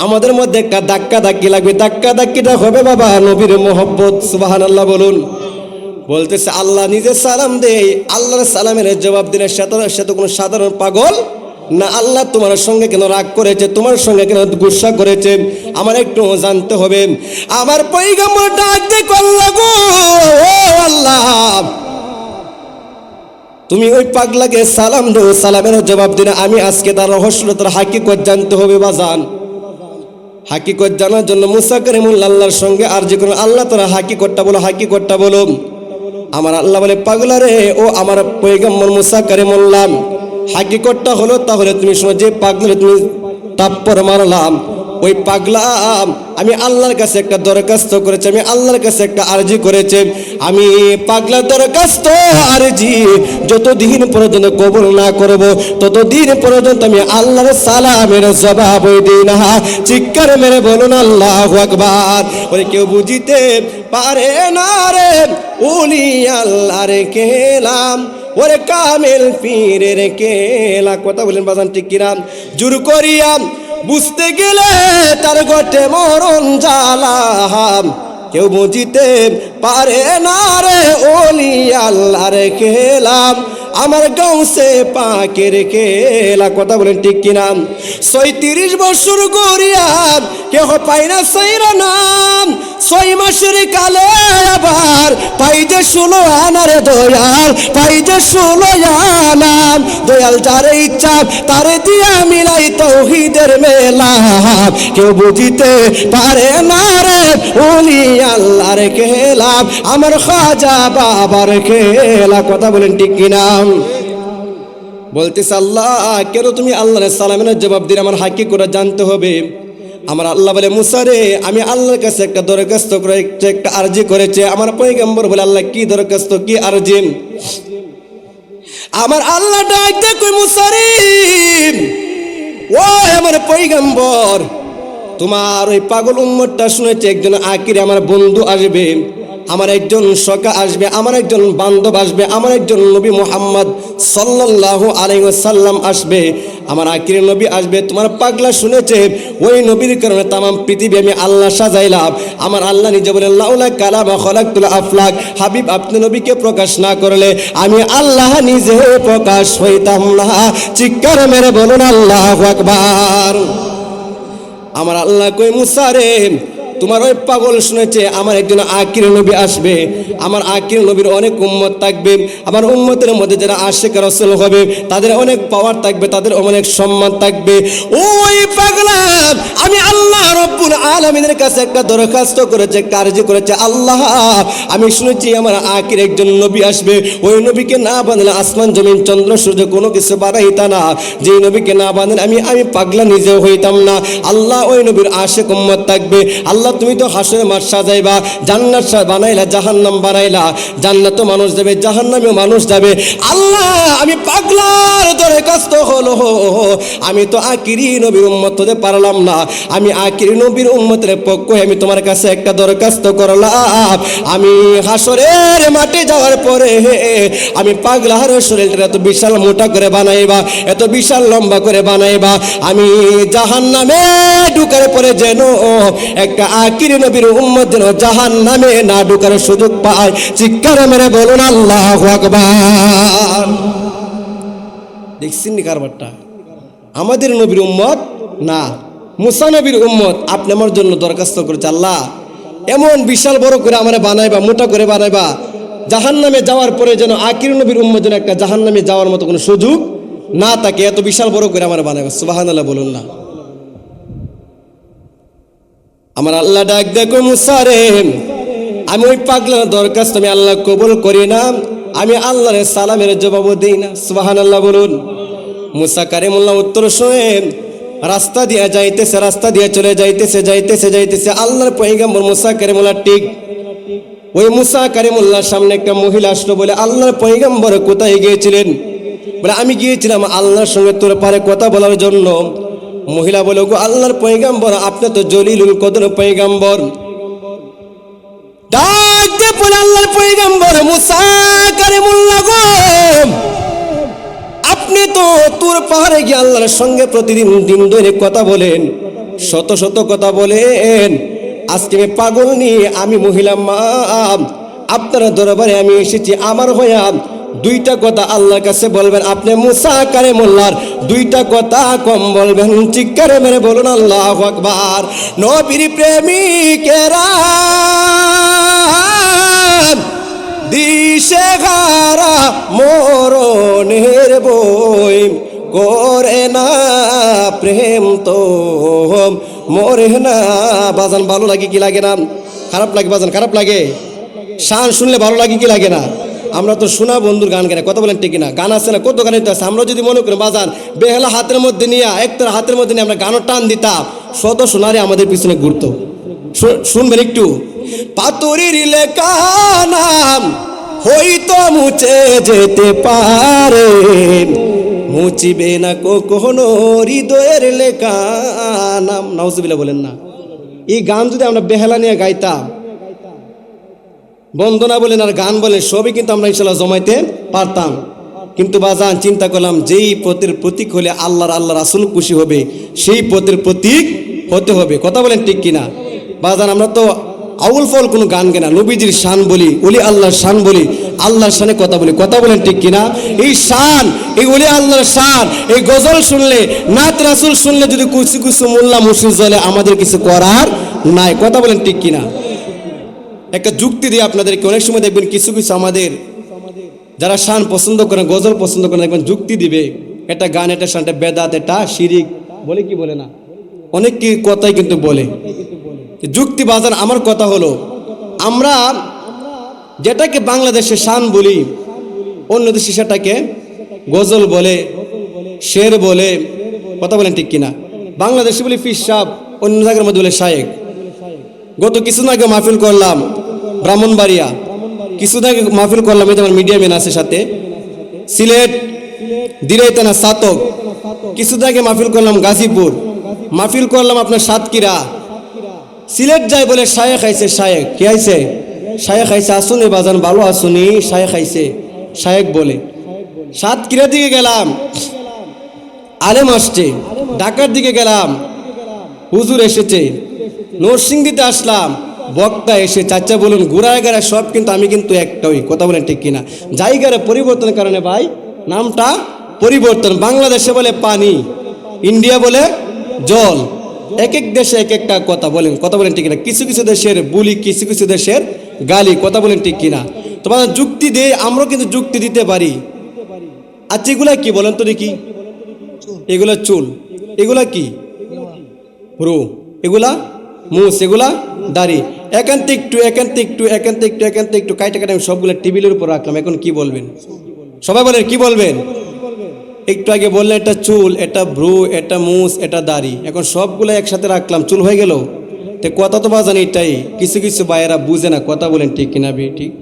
আমাদের মধ্যে একটা ধাক্কা ধাক্কি লাগবে, ধাক্কা ধাক্কিটা হবে বাবা নবীর মোহব্বত সুবহানাল্লাহ বলুন। বলতেছে আল্লাহ নিজে সালাম দেয়, আল্লাহর সালামের জবাব দিলে সে তো কোনো সাধারণ পাগল না, আল্লাহ তোমার সঙ্গে কেন রাগ করেছে, তোমার সঙ্গে কেন গুসা করেছে আমার একটু জানতে হবে। আমার পয়গম্বর ডাক দেখো আল্লাহ গো ও আল্লাহ তুমি ওই পাগলাকে সালাম দাও, সালামের জবাব দিলে আমি আজকে তার রহস্য তার হাকিকত জানতে হবে বাজান। হাকিকত জানার জন্য মুসা কারিমুল্লাহ আল্লাহর সঙ্গে আর যে কোনো আল্লাহ তারা হাকিকতটা বলো, হাকিকতটা বলো। আমার আল্লাহ বলে পাগলা রে ও আমার পয়গম্বর মুসা কারিমুল্লাহ হাকিকতটা হলো তাহলে তুমি শোনো, যে পাগলা তুমি তাপ্পর মারলাম ওই পাগলা আমি আল্লাহর কাছে একটা দরখাস্ত করেছি, আমি আল্লাহর কাছে একটা আরজি করেছি, আমি পাগলার দরখাস্ত আরজি যতদিন পর্যন্ত কবুল না করব ততদিন পর্যন্ত আমি আল্লাহর সালামের জবাব দিই না। চিৎকার মেরে বলুন আল্লাহু আকবার। ওরে কেউ বুঝিতে পারে না রে উলি আল্লাহর কেলাম, ওরে কামেল পীরের কেলা, কথা বলেন বাজান ঠিক কিনা? জোর করিয়া বুঝতে গেলে তার গটে মরণ জ্বালা, কেউ বুঝিতে পারে না রে ওলি আল্লাহর খেলাম, আমার গাউসে পাকের খেলা, কথা বলেন ঠিক কিনা? 36 বছর গড়িয়া কেহ পাই না সাইরা নাম, 6 মাসের কালে আবার পাই যে 16 আনার দয়াল, পাই যে 16 আনাম দয়াল, যারে ইচ্ছা তারে দিয়া মিলাই তৌহিদের মেলা, কেউ বুঝিতে পারে না রে ওলি আল্লাহর খেলা, আমার খাজা বাবার খেলা, কথা বলেন ঠিক কিনা? বলতেছে আল্লাহ কেন তুমি আল্লাহর সালামের জবাব দিলে আমার হাকি করে জানতে হবে। আমার আল্লাহ বলে মুসা রে আমি আল্লাহর কাছে একটা দরখাস্ত করে একটা আরজি করেছে। আমার পয়গম্বর বলে আল্লাহ কি দরখাস্ত কি আরজি? আমার আল্লাহ ডাক দেখো মুসা রে ও আমার পয়গম্বর তোমার ওই পাগল উম্মতটা শুনেছে একজন আকিরে আমার বন্ধু আসবে, আমার একজন সখা আসবে, আমার একজন বান্ধব আসবে, আমার একজন নবী মুহাম্মদ সাল্লাল্লাহু আলাইহি ওয়াসাল্লাম আসবে, আমার আখিরের নবী আসবে। তোমার পাগলা শুনেছে ওই নবীর কারণে তামাম পৃথিবী আমি আল্লাহ সাজাইলাম। আমার আল্লাহ নিজে বলেন লাউলা কালামা খলাকতুল আফলাক, হাবিব আপনি নবীকে প্রকাশ না করলে আমি আল্লাহ নিজে প্রকাশ হইতাম না। চিৎকার মেরে বলুন আল্লাহু আকবার। আমার আল্লাহ কই মুসা রে, তোমার ওই পাগল শুনেছে আমার একজন আখির নবী আসবে, আমার আখির নবীর অনেক উম্মত থাকবে, আমার উম্মতের মধ্যে যারা আশিক রাসূল হবে তাদের অনেক পাওয়ার থাকবে, তাদের অনেক সম্মান থাকবে। ওই পাগলা আমি আল্লাহ রব্বুল আলামিনের কাছে একটা দরখাস্ত করেছে, কার্য করেছে, আল্লাহ আমি শুনেছি আমার আখির একজন নবী আসবে, ওই নবীকে না বাঁধলে আসমান জমিন চন্দ্র সূর্য কোনো কিছু বাড়াইতা না, যেই নবীকে না বাঁধলে আমি পাগলা নিজেও হইতাম না। আল্লাহ ওই নবীর আশিক উম্মত থাকবে। আল্লাহ তুমি তো হাসরের মাঠ সাজাইবা, জান্নাত বানাইলা, জাহান্নাম বানাইলা, জান্নাতও মানুষ যাবে, জাহান্নামেও মানুষ যাবে। আল্লাহ আমি পাগলার দরখাস্ত হলো, আমি তো আখিরি নবীর উম্মত হতে পারলাম না, আমি আখিরি নবীর উম্মতের পক্ষ হয়ে আমি তোমার কাছে একটা দরখাস্ত করলাম, আমি হাসরের মাঠে যাওয়ার পরে আমি পাগলার শরীরটা এত বিশাল মোটা করে বানাইবা, এত বিশাল লম্বা করে বানাইবা, আমি জাহান্নামে ঢুকার পরে যেন একটা আখিরি নবীর উম্মত যেন জাহান্নামে না ঢুকার সুযোগ পায়। চিৎকার মেরে বলুন আল্লাহু আকবার। দেখছেন নি কারবারটা? আমাদের নবীর উম্মত না, মুসা নবীর উম্মত। আপনি আমার জন্য দরখাস্ত করেছে, আল্লাহ এমন বিশাল বড় করে আমার বানাইবা, মোটা করে বানাইবা, জাহান্নামে যাওয়ার পরে যেন আখিরি নবীর উম্মত যেন একটা জাহান্নামে যাওয়ার মতো কোনো সুযোগ না থাকে, এত বিশাল বড় করে আমার বানাইবা। সুবহানাল্লাহ বলুন না। আমার আল্লাহ ডাক দেখো মুসা রে, আমি ওই পাগলার দরখাস্ত আমি আল্লাহ কবুল করি না, আমি আল্লাহর সালামের জবাবও দিই না। সুবহানাল্লাহ বলুন। মুসা কারিমুল্লাহ উত্তর শুনে রাস্তা দিয়ে যাইতেছে, রাস্তা দিয়ে চলে যাইতেছে আল্লাহর পয়গম্বর মুসা কারিমুল্লাহ ঠিক ওই মুসা কারিমুল্লাহর সামনে একটা মহিলা আসলো, বলে আল্লাহর পয়গম্বর কোথায় গিয়েছিলেন? বলে আমি গিয়েছিলাম আল্লাহর সঙ্গে তোর পারে কথা বলার জন্য। মহিলা বলে গো আল্লাহর পয়গম্বর আপনি তো জলিলুল কদর পয়গম্বর। ডাক দে বলে আল্লাহর পয়গম্বর মুসা কারিমুল্লাহ গো, আপনি তো তোর পাহাড়ে গিয়ে আল্লাহর সঙ্গে প্রতিদিন দিন ধরে কথা বলেন, শত শত কথা বলেন, আজকে আমি পাগল নিয়ে আমি মহিলা মা আপনার দরবারে আমি এসেছি, আমার হইয়া দুইটা কথা আল্লাহর কাছে বলবেন। আপনি মুসা কারিমুল্লাহর দুইটা কথা কম বলবেন। চিৎকার মেরে বলুন আল্লাহু আকবার। নবীর প্রেমিকেরা দিশেহারা মরণের বই করে না, প্রেম তো মরে না। বাজান ভালো লাগে কি লাগে না? খারাপ লাগে বাজান, খারাপ লাগে। শান শুনলে ভালো লাগে কি লাগে না? আমরা তো শোনা বন্ধুর গান গানে, কথা বলেন ঠিক না? গান আছে না, কত গান আছে। আমরা যদি মনে করি বাজান বেহালা হাতের মধ্যে নিয়ে, একটার হাতের মধ্যে নিয়ে আমরা গানও টান দিতাম, শত সোনারে আমাদের পিছনে ঘুরতো। শুনবেন একটু। পাতুরির লেখা নাম হয়তো মুছে যেতে পারে, মুচিবে না কখনো হৃদয়ের লেখা নাম। নাউজুবিল্লাহ বলেন না। এই গান যদি আমরা বেহালা নিয়ে গাইতাম, বন্দনা বলেন আর গান বলেন, সবই কিন্তু আমরা ইনশাল্লাহ জমাইতে পারতাম। কিন্তু বাজান চিন্তা করলাম যেই পথের প্রতীক হলে আল্লাহ রাসূল খুশি হবে, সেই পথের প্রতীক হতে হবে। কথা বলেন ঠিক কিনা? বাজান আমরা তো আউল ফল কোনো গান গাই না, নবীজির শান বলি, ওলি আল্লাহর শান বলি, আল্লাহর শানে কথা বলি। কথা বলেন ঠিক কিনা? এই শান, এই ওলি আল্লাহর শান, এই গজল শুনলে, নাত রাসূল শুনলে যদি কিছু কিছু মোল্লা মুর্শিদ জ্বলে, আমাদের কিছু করার নাই। কথা বলেন ঠিক কিনা? একটা যুক্তি দিয়ে আপনাদেরকে, অনেক সময় দেখবেন কিছু কিছু আমাদের যারা শান পছন্দ করেন, গজল পছন্দ করেন, দেখবেন যুক্তি দিবে, এটা গান, এটা শান, এটা বেদাত, এটা শিরিক, বলে কি বলে না, অনেক কি কথাই কিন্তু বলে যুক্তি। বাজার আমার কথা হলো, আমরা যেটাকে বাংলাদেশে শান বলি, অন্য দেশে সেটাকে গজল বলে, শের বলে। কথা বলেন ঠিক কিনা? বাংলাদেশে বলি পীর সাহেব, অন্য জায়গার মধ্যে বলে শায়েক। গত কিছুদিন আগে মাহফিল করলাম ব্রাহ্মণবাড়িয়া, কিছুদিন আগে মাহফিল করলাম, এই যে আমার মিডিয়া ম্যান আছে সাথে, সিলেট দিরাইতানা সাতক, কিছুদিন আগে মাহফিল করলাম গাজীপুর, মাহফিল করলাম আপনার সাতক্ষীরা। সিলেট যায় বলে শায়েক আইছে, শায়েক কি আইছে? শায়েখ খাইছে আসুনি বাজান ভালো আসুনি শায়েখ খাইছে শায়েখ বলে সাতক্ষীরার দিকে গেলাম আলেম আসছে ঢাকার দিকে গেলাম হুজুর এসেছে নরসিংদীতে আসলাম বক্তা এসে চাচা বলুন ঘুরায় গেরা সব কিন্তু আমি কিন্তু একটাই কথা বলেন ঠিক কিনা জায়গার পরিবর্তনের কারণে ভাই নামটা পরিবর্তন বাংলাদেশে বলে পানি ইন্ডিয়া বলে জল এক এক দেশে এক একটা কথা বলেন ঠিক কিনা কিছু কিছু দেশের বুলি কিছু কিছু দেশের গালি কথা বলেন ঠিক কিনা তোমার যুক্তি দিয়ে আমরাও কিন্তু যুক্তি দিতে পারি আচ্ছা এগুলা কি বলেন তো দেখি এগুলা চুল এগুলা কি রু এগুলা মুস এগুলা দাড়ি একান্তে একটু কাইটা কাটা আমি সবগুলো টেবিলের উপর রাখলাম এখন কি বলবেন সবাই বলেন কি বলবেন একটু আগে বললেন এটা চুল এটা ভ্রু এটা মুস এটা দাড়ি এখন সবগুলো একসাথে রাখলাম চুল হয়ে গেল তো কথা তো বাজান এটাই কিছু কিছু বাইরা বুঝে না কথা বলেন ঠিক কিনা ঠিক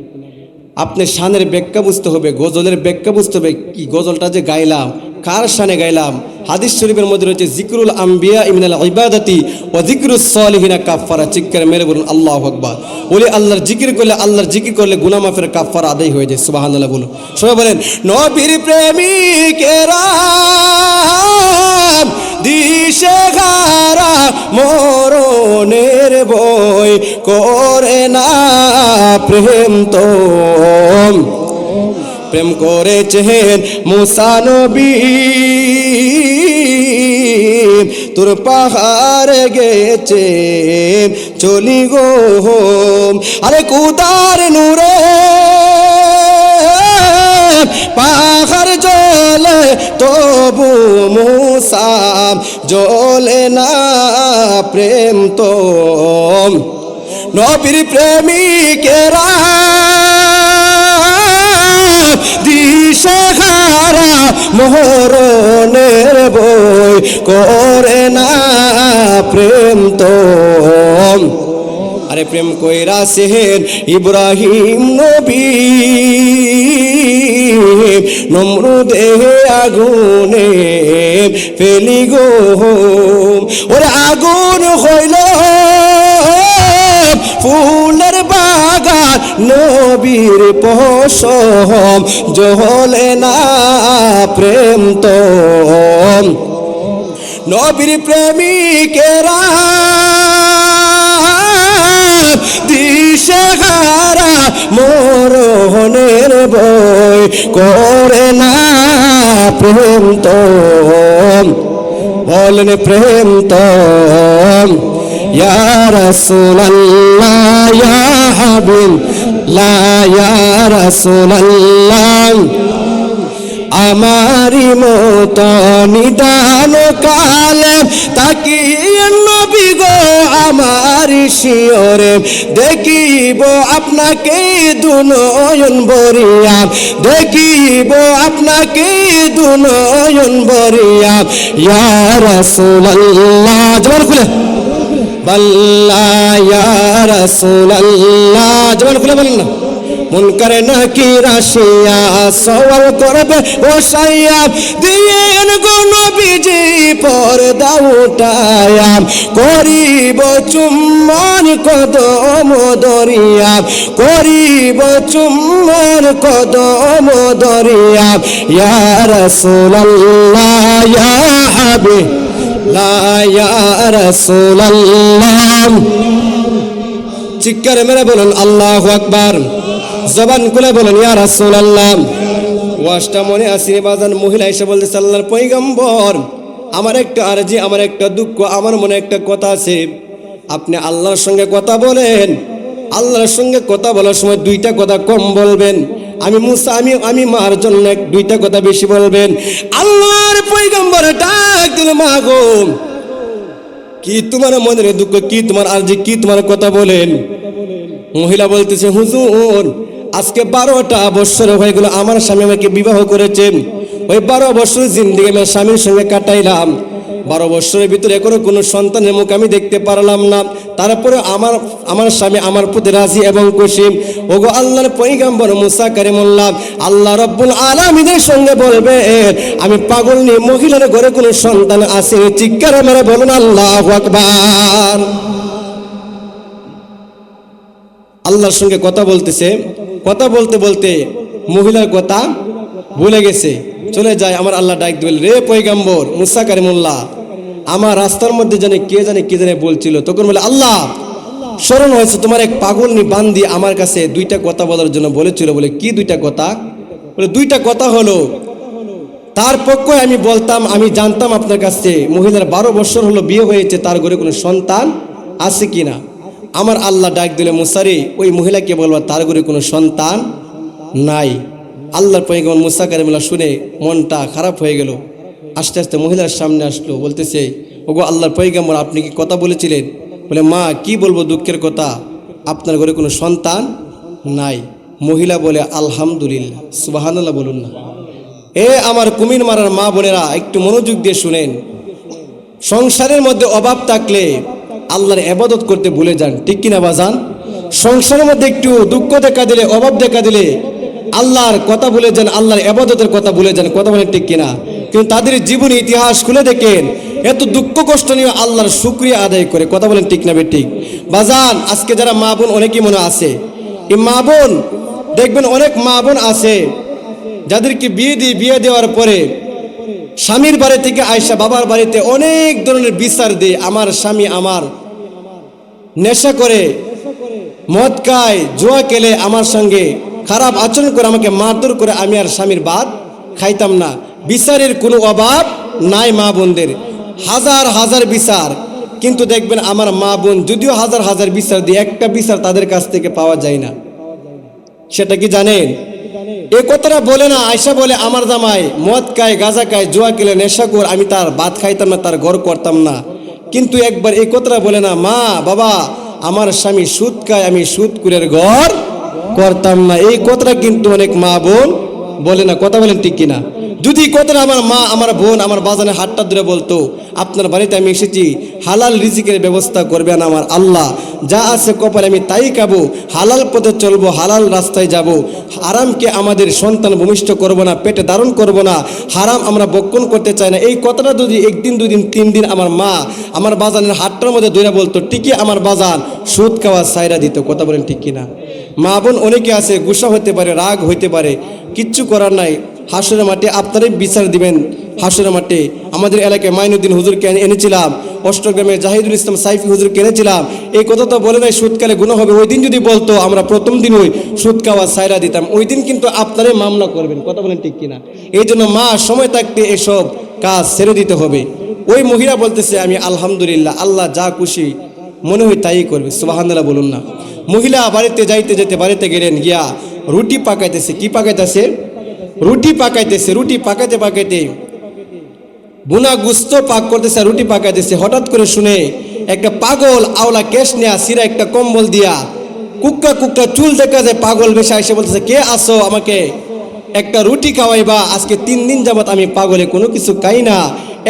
আপনি শানের ব্যাখ্যা বুঝতে হবে গজলের ব্যাখ্যা বুঝতে হবে কি গজলটা যে গাইলাম কার শানে গাইলাম হাদিস শরীফের মধ্যে রয়েছে জিকরুল আম্বিয়া মিনাল ইবাদাতি ওয়া জিকরুস সালিহিনা কাফারা চিৎকার মেরে বলুন আল্লাহু আকবার বলে আল্লাহর জিকির করলে গুনাহ মাফের কাফারা আদায় হয়ে যায় সুবহানাল্লাহ বলুন সবাই বলেন নবীর প্রেমিকেরা দিশেহারা মরণের বই করে না প্রেম করেছেন মুসা নবী তোর পাহাড় গেছে চলি গো আরে কুদার নূরে পাহাড় জলে তবু মুসা জ্বলে না প্রেম তো নবীর প্রেমিকেরা দিশেহারা মরণের বই করে না প্রেম তো আরে প্রেম কইরা সেন ইব্রাহিম নবী নমরুদে আগুনে ফেলি গো ওরে আগুন হইল ফুলের বাগান নবীর পশম জহলে না প্রেম তো নবীর প্রেমিকেরা দিশেহারা মরণের বই করে না প্রেম তো বলেন প্রেম তো ইয়া রাসূলুল্লাহ ইয়া হাবিবাল্লাহ ইয়া রাসূলুল্লাহ আমারি মত নিদান কালে তাকিয়ে নবী গো আমারি শিয়রে দেখিব আপনাকে দুনয়ন বরিয়া দেখিব আপনাকে দুনয়ন বরিয়া ইয়া রাসূলুল্লাহ জবান খুলে বাল্লা ইয়া রাসূলুল্লাহ জবান খুলে বলেন না মন করে না কি রাশিয়া সওয়াল করবে বসাইয়া দিয়েন গো নবীজি পর্দা উঠায়া করিব চুম্বন কদম দরিয়া করিব চুম্বন কদম দরিয়া ইয়া রাসূলুল্লাহ ইয়া হাবিবাল্লাহ ইয়া রাসূলুল্লাহ চিৎকার মেরে বলুন আল্লাহু আকবার জবান খুলে বলেন ইয়া রাসূলুল্লাহ ওয়াজটা মনে আসিনি বাজান মহিলা এসে বলতেছে আল্লাহর পয়গম্বর আমার একটা আরজি আমার একটা দুঃখ আমার মনে একটা কথা আছে আপনি আল্লাহর সঙ্গে কথা বলেন আল্লাহর সঙ্গে কথা বলার সময় দুইটা কথা কম বলবেন আমি মুসা আমি মার জন্য দুইটা কথা বেশি বলবেন আল্লাহর পয়গম্বর ডাক দিল মা গো কি তোমার মনের দুঃখ কি তোমার আরজি কি তোমার কথা বলেন মহিলা বলতেছে হুজুর আজকে 12টা বছর হয়ে গেল আমার স্বামী আমাকে বিবাহ করেছেন ওই 12 বছর জিন্দেগি আমি স্বামীর সঙ্গে কাটাইলাম 12 বছরের ভিতরে এখনো কোনো সন্তানের মুখ আমি দেখতে পারলাম না তারপরে আমার স্বামী আমার প্রতি রাজি এবং খুশি ওগো আল্লাহর পয়গম্বর মুসা কারিমুল্লাহ আল্লাহ রাব্বুল আলামিনের সঙ্গে বলবে আমি পাগল নি মহিলার ঘরে কোনো সন্তান আছে চিৎকার মেরে বলুন আল্লাহু আকবার আল্লাহর সঙ্গে কথা বলতেছে, কথা বলতে বলতে মহিলার কথা ভুলে গেছে, চলে যায়। আমার আল্লাহ ডাক দিল, রে পয়গম্বর মুসা কারিমুল্লাহ, আমার রাস্তার মধ্যে কে জানে বলছিল। তখন বলে, আল্লাহ স্মরণ হয়েছে তোমার এক পাগলনি বান্দি আমার কাছে দুইটা কথা বলার জন্য বলেছিল। বলে, কি দুইটা কথা? বলে, দুইটা কথা হলো, তার পক্ষে আমি বলতাম, আমি জানতাম আপনার কাছে মহিলার 12 বছর হলো বিয়ে হয়েছে, তার ঘরে কোনো সন্তান আছে কিনা। আমার আল্লাহ ডাক দিলে, মুসারে ওই মহিলাকে বলবা তার ঘরে কোনো সন্তান নাই। আল্লাহর পয়গম্বর মুসা কারিমুল্লাহ শুনে মনটা খারাপ হয়ে গেল। আস্তে আস্তে মহিলার সামনে আসলো, বলতেছে, ওগো আল্লাহর পয়গম্বর, আপনি কি কথা বলেছিলেন? বলে, মা কি বলবো, দুঃখের কথা, আপনার ঘরে কোনো সন্তান নাই। মহিলা বলে, আলহামদুলিল্লাহ, সুবহানাল্লাহ বলুন না। আমার কুমির মারার মা বোনেরা, একটু মনোযোগ দিয়ে শুনেন। সংসারের মধ্যে অভাব থাকলে আল্লাহর ইবাদত করতে ভুলে যান, ঠিক কিনা বাজান? সংসারের মধ্যে একটু দুঃখ দেখা দিলে, অভাব দেখা দিলে আল্লাহর কথা ভুলে যান, আল্লাহর ইবাদতের কথা ভুলে যান। কথা বলেন ঠিক কিনা? কিন্তু তাদের জীবনী ইতিহাস খুলে দেখেন, এত দুঃখ কষ্ট নিয়ে আল্লাহর শুকরিয়া আদায় করে। কথা বলেন ঠিক না ঠিক? বাজান, আজকে যারা মা বোন অনেকেই মনে আছে, এই মা বোন দেখবেন, অনেক মা বোন আছে যাদেরকে বিয়ে দেওয়ার পরে স্বামীর বাড়ি থেকে আয়সা বাবার বাড়িতে অনেক ধরনের বিচার দিয়ে, আমার স্বামী আমার নেশা করে, মদ খায়, জুয়া খেলে, আমার সঙ্গে খারাপ আচরণ করে, আমাকে মারধর করে, আমি আর স্বামীর ভাত খাইতাম না। বিচারের কোনো অভাব নাই মা বোনদের, হাজার হাজার বিচার। কিন্তু দেখবেন আমার মা বোন যদিও হাজার হাজার বিচার দিয়ে, একটা বিচার তাদের কাছ থেকে পাওয়া যায় না। সেটা কি জানেন? এ কথাটা বলে না, আয়সা বলে, আমার জামাই মদ খায়, গাঁজা খায়, জুয়া খেলে, নেশা কর, আমি তার ভাত খাইতাম না, তার ঘর করতাম না। কিন্তু একবার এই কথাটা বলে না, মা বাবা আমার স্বামী সুদ খায়, আমি সুদ করে ঘর করতাম না। এই কথাটা কিন্তু অনেক মা বোন বলে না। কথা বলেন ঠিক কিনা? যদি কথাটা আমার মা, আমার বোন, আমার বাজানে হাতটা ধরে বলতো, আপনার বাড়িতে আমি এসেছি, হালাল রিজিকের ব্যবস্থা করবেন আমার আল্লাহ, যা আছে কপালে আমি তাই খাবো, হালাল পথে চলবো, হালাল রাস্তায় যাব, হারামকে আমাদের সন্তান ভূমিষ্ঠ করব না, পেটে ধারণ করব না, হারাম আমরা বক্ষণ করতে চাই না। এই কথাটা যদি একদিন, দুদিন, 3 দিন আমার মা আমার বাজানের হাতটার মধ্যে ধরে বলতো, ঠিকই আমার বাজান সুদ খাওয়া সাইরা দিত। কথা বলেন ঠিক কিনা? মা বোন অনেকে আছে, গুসা হতে পারে, রাগ হইতে পারে, কিচ্ছু করার নাই। হাসরের মাঠে আপনারাই বিচার দিবেন। হাসরের মাঠে আমাদের এলাকায় মাইনুদ্দিন হুজুরকে এনেছিলাম, অষ্টগ্রামে জাহিদুল ইসলাম সাইফি হুজুরকে এনেছিলাম। এই কথা তো বলে নাই সুদকালে গুনাহ হবে। ওই দিন যদি বলতো, আমরা প্রথম দিন ওই সুদ খাওয়া সাইরা দিতাম, ওই দিন কিন্তু আপনারাই মামলা করবেন। কথা বলেন ঠিক কিনা? এই জন্য মা সময় থাকতে এসব কাজ ছেড়ে দিতে হবে। ওই মহিলা বলতেছে, আমি আলহামদুলিল্লাহ, আল্লাহ যা খুশি মনে হয় তাই করবে। সুবহানাল্লাহ বলুন না। মহিলা বাড়িতে যাইতে যেতে বাড়িতে গেলেন, গিয়া রুটি পাকাইতেছে। কি পাকাইতেছে? রুটি পাকাইতেছে। রুটি পাকাইতে পাকাইতে বুনা গুস্ত পাক করতেছে, রুটি পাকাইতেছে। হঠাৎ করে শুনে একটা পাগল আওলা কেশ নেয়া, সিরা একটা কম্বল দিয়া, কুকটা কুকটা চুল দেখা যায়, পাগল বেশা এসে বলতেছে, কে আসো, আমাকে একটা রুটি খাওয়াইবা। আজকে 3 দিন যাবত আমি পাগলে কোনো কিছু খাই না,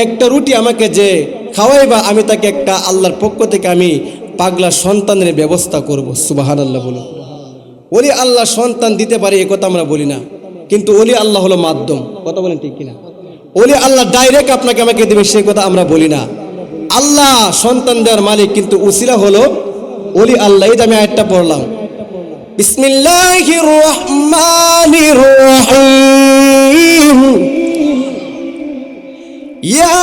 একটা রুটি আমাকে যে খাওয়াইবা, আমি তাকে একটা আল্লাহর পক্ষ থেকে আমি পাগলা সন্তানের ব্যবস্থা করব। সুবহানাল্লাহ বলুন। ওলি আল্লাহ সন্তান দিতে পারে, এ কথা আমরা বলি না, কিন্তু ওলি আল্লাহ হলো মাধ্যম। কথা বলেন ঠিক কিনা? ওলি আল্লাহ ডাইরেক্ট আপনাকে আমাকে দেবে, সেই কথা আমরা বলি না। আল্লাহ সন্তান দেওয়ার মালিক, কিন্তু উসিলা হলো ওলি আল্লাহ। এই যে আমি আয়াতটা পড়লাম, বিসমিল্লাহির রহমানির রহিম, ইয়া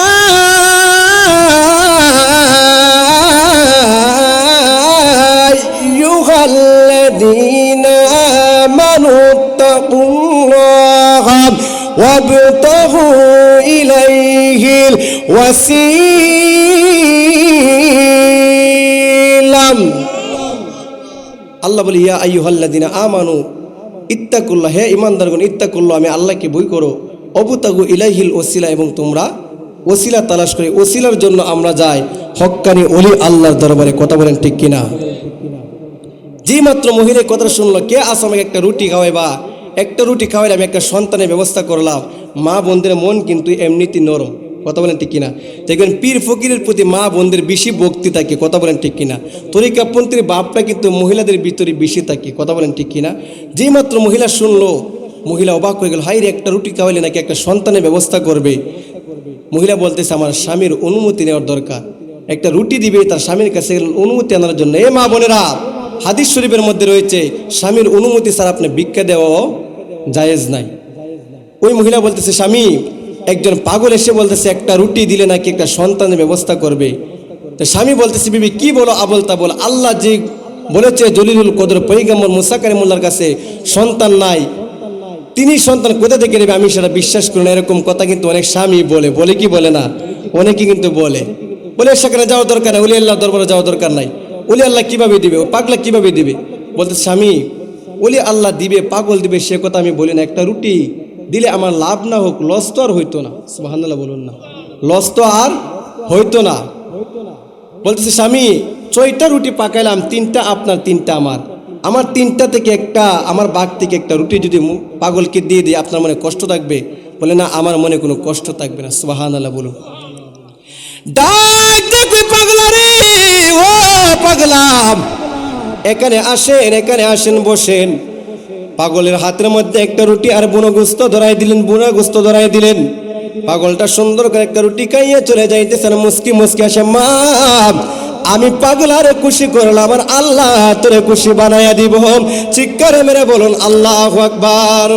আইয়ুহাল্লাযীনা আমানু তাকুল্লাহা ওয়াবতাগু ইলাইহিল ওয়াসিলা। আল্লাহ বলি, ইয়া আইয়ুহাল্লাযীনা আমানু ইত্তাকুল্লাহ, হে ঈমানদারগণ, ইত্তাকুল্লাহ, আমি আল্লাহকে ভয় করো, ওয়াবতাগু ইলাইহিল ওয়াসিলা, এবং তোমরা ওসিলা তালাশ করে, ওসিলার জন্য আমরা যাই হক্কানি ওলি আল্লাহর দরবারে। কথা বলেন ঠিক কিনা? যে মাত্র মহিলা কথা শুনলো, কে আস আমাকে একটা রুটি খাওয়াইবা, একটা রুটি খাওয়াইলে আমি একটা সন্তানের ব্যবস্থা করলাম। মা বোনদের মন কিন্তু এমনিতে নরম। কথা বলেন ঠিক কিনা? দেখবেন পীর ফকিরের প্রতি মা বোনদের বেশি ভক্তি থাকে। কথা বলেন ঠিক কিনা? তরিকাপন্থীর বাপটা কিন্তু মহিলাদের ভিতরে বেশি থাকে। কথা বলেন ঠিক কিনা? যে মাত্র মহিলা শুনলো, মহিলা অবাক হয়ে গেল, হাই রে, একটা রুটি খাওয়াইলে নাকি একটা সন্তানের ব্যবস্থা করবে। মহিলা বলতেছে, আমার স্বামীর অনুমতি নেওয়ার দরকার, একটা রুটি দিবে, তার স্বামীর কাছে অনুমতি আনার জন্য। এ মা বোনেরা, হাদিস শরীফের মধ্যে রয়েছে স্বামীর অনুমতি ছাড়া আপনি ভিক্ষা দেওয়াও জায়েজ নাই। ওই মহিলা বলতেছে, স্বামী একজন পাগল এসে বলতেছে একটা রুটি দিলে নাকি একটা সন্তানের ব্যবস্থা করবে। তো স্বামী বলতেছে, বিবি কি বলো আবল তাবল, আল্লাহ যে বলেছে জলিলুল কদর পয়গম্বর মুসা কালিমুল্লাহর কাছে সন্তান নাই, তিনি সন্তান কোথা থেকে নেবে, আমি সেটা বিশ্বাস করি না। এরকম কথা কিন্তু অনেক স্বামী বলে কি বলে না, অনেকে কিন্তু বলে সেখানে যাওয়ার দরকার নাই, ওলি আল্লাহ দরবারে যাওয়ার দরকার নাই, ওলি আল্লাহ কিভাবে দিবে, ও পাগলা কিভাবে দিবে। বলতে স্বামী ওলি আল্লাহ দিবে, পাগল দিবে সে কথা আমি বলি না, একটা রুটি দিলে আমার লাভ না হোক, লস তো আর হইতো না। সুবহানাল্লাহ বলুন না, লস তো আর হইতো না। বলতেছে স্বামী 6টা রুটি পাকাইলাম, 3টা আপনার 3টা আমার 3টা থেকে একটা, আমার বাঘ থেকে একটা রুটি যদি পাগলকে দিয়ে দিই আপনার মনে কষ্ট থাকবে? বলে না, আমার মনে কোনো কষ্ট থাকবে না। সুবহানাল্লাহ বলুন। ডাক দেখবে পাগলা রে, ও পাগলা এখানে আসেন বসেন। পাগলের হাতের মধ্যে একটা রুটি আর বুনো গোস্ত ধরাই দিলেন। পাগলটা সুন্দর করে একটা রুটি খাইয়ে চলে যাইতেছেন, মুস্কি আসে, মা আমি পাগলারে খুশি করলাম, আমার আল্লাহ তোরে খুশি বানাইয়া দিব। চিৎকার মেরে বলুন আল্লাহু আকবার।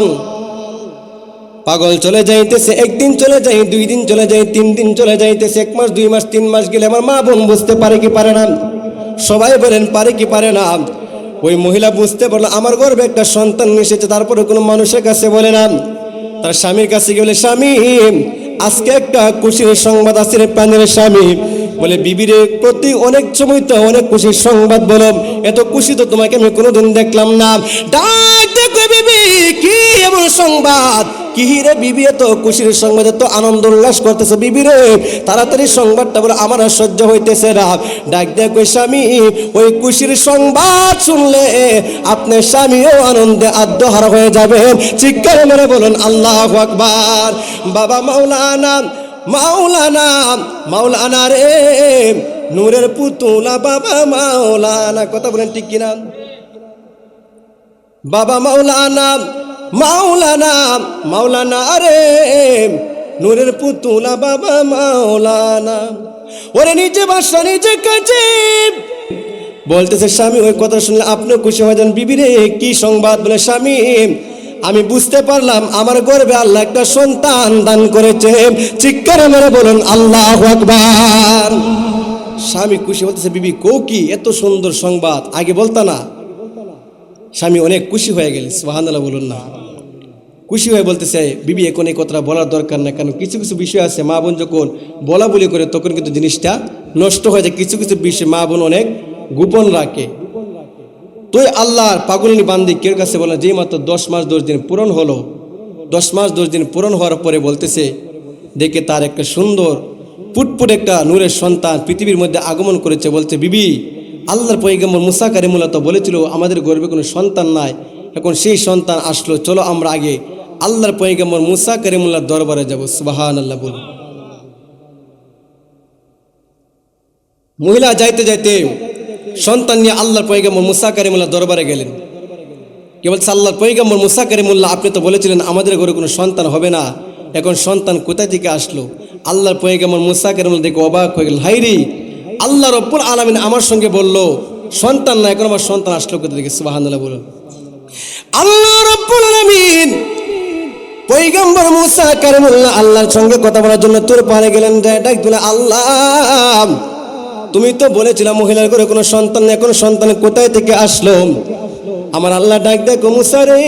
পাগল চলে যাইতেছে, একদিন চলে যায়, 2 দিন চলে যায়, 3 দিন চলে যাইতেছে, 1 মাস 2 মাস 3 মাস গেলে আমার মা বোন বুঝতে পারে কি পারে না? সবাই বলেন পারে কি পারে না? ওই মহিলা বুঝতে পারলো আমার গর্ভে একটা সন্তান এসেছে, তারপরে কোনো মানুষের কাছে বলে না, তার স্বামীর কাছে গিয়ে বলে, স্বামী আজকে একটা খুশির সংবাদ আছে রে প্রাণের স্বামী। বলে বিবিরে প্রতি অনেক সময় তো অনেক খুশির সংবাদ বলো, এত খুশি তো তোমাকে আমি কোনোদিন দেখলাম না। ডাক দেখো বিবি কি এমন সংবাদ, কি রে বিবি এত খুশির সংবাদ, এত আনন্দ উল্লাস করতেছে বিবি রে, তাড়াতাড়ি সংবাদটা বলে আমার আর সহ্য হইতেছে না। ডাক দেখো স্বামী ওই খুশির সংবাদ শুনলে আপনার স্বামীও আনন্দে আত্মহারা হয়ে যাবে। চিৎকার মেরে বলুন আল্লাহু আকবার। বাবা মাওলানা রে নূরের পুতুলা বাবা মাওলানা, কথা বলেন ঠিক কিনা? বাবা মাওলানা রে নূরের পুতুলা বাবা মাওলানা, ওরে নিজে বাসা নিজে কাজে। বলতেছে স্বামী ওই কথা শুনলে আপনিও খুশি হয়ে যান। বিবি রে কি সংবাদ? বলে স্বামী আমি বুঝতে পারলাম আমার গর্ভে আল্লাহ একটা সন্তান দান করেছে। চিৎকার মেরে বলুন আল্লাহু আকবার। স্বামী খুশি, বলতেছে বিবি কও কি এত সুন্দর সংবাদ, আগে বলতা না? স্বামী অনেক খুশি হয়ে গেলেন। সুবহানাল্লাহ বলুন না। খুশি হয়ে বলতেছে বিবি এখন এই কথাটা বলার দরকার না, কারণ কিছু বিষয় আছে মা বোন যখন বলা বলি করে তখন কিন্তু জিনিসটা নষ্ট হয়ে যায়। কিছু বিষয় মা বোন অনেক গোপন রাখে। তুই আল্লাহর পাগলিনী বান্দিকের কাছে বলেন যে মাত্র 10 মাস 10 দিন পূরণ হলো, 10 মাস 10 দিন পূরণ হওয়ার পরে বলতেছে দেখে তার একটা সুন্দর ফুটফুট একটা নূরের সন্তান পৃথিবীর মধ্যে আগমন করেছে। বলছে বিবি আল্লাহর পয়গম্বর মুসা কালিমুল্লাহ তো বলেছিল আমাদের গর্ভে কোনো সন্তান নাই, এখন সেই সন্তান আসলো, চলো আমরা আগে আল্লাহর পয়গম্বর মুসা কালিমুল্লাহর দরবারে যাব। সুবহানাল্লাহ বল। মহিলা যাইতে যাইতে সন্তান নিয়ে আল্লাহর পয়গম্বর মুসা কালিমুল্লাহর দরবারে গেলেন। কে বলছে আল্লাহর পয়গম্বর মুসা কালিমুল্লাহ আপনি তো বলেছিলেন আমাদের ঘরে কোনো সন্তান হবে না, এখন সন্তান কোথা থেকে আসলো? আল্লাহর পয়গম্বর মুসা কালিমুল্লাহ দেখে অবাক হয়ে গেলেন, হাইরে আল্লাহ রব্বুল আলামিন আমার সঙ্গে বললো সন্তান না, এখন আমার সন্তান আসলো কোথা থেকে? সুবহানাল্লাহ বলুন। আল্লাহ রব্বুল আলামিন পয়গম্বর মুসা কালিমুল্লাহ আল্লাহর সঙ্গে কথা বলার জন্য তোর পারে গেলেন। ডাক দিলেন আল্লাহ তুমি তো বলেছিলে মহিলার ঘরে কোনো সন্তান নেই, এখন সন্তান কোথায় থেকে আসলো? আমার আল্লাহ ডাক দেখো মুসা রে,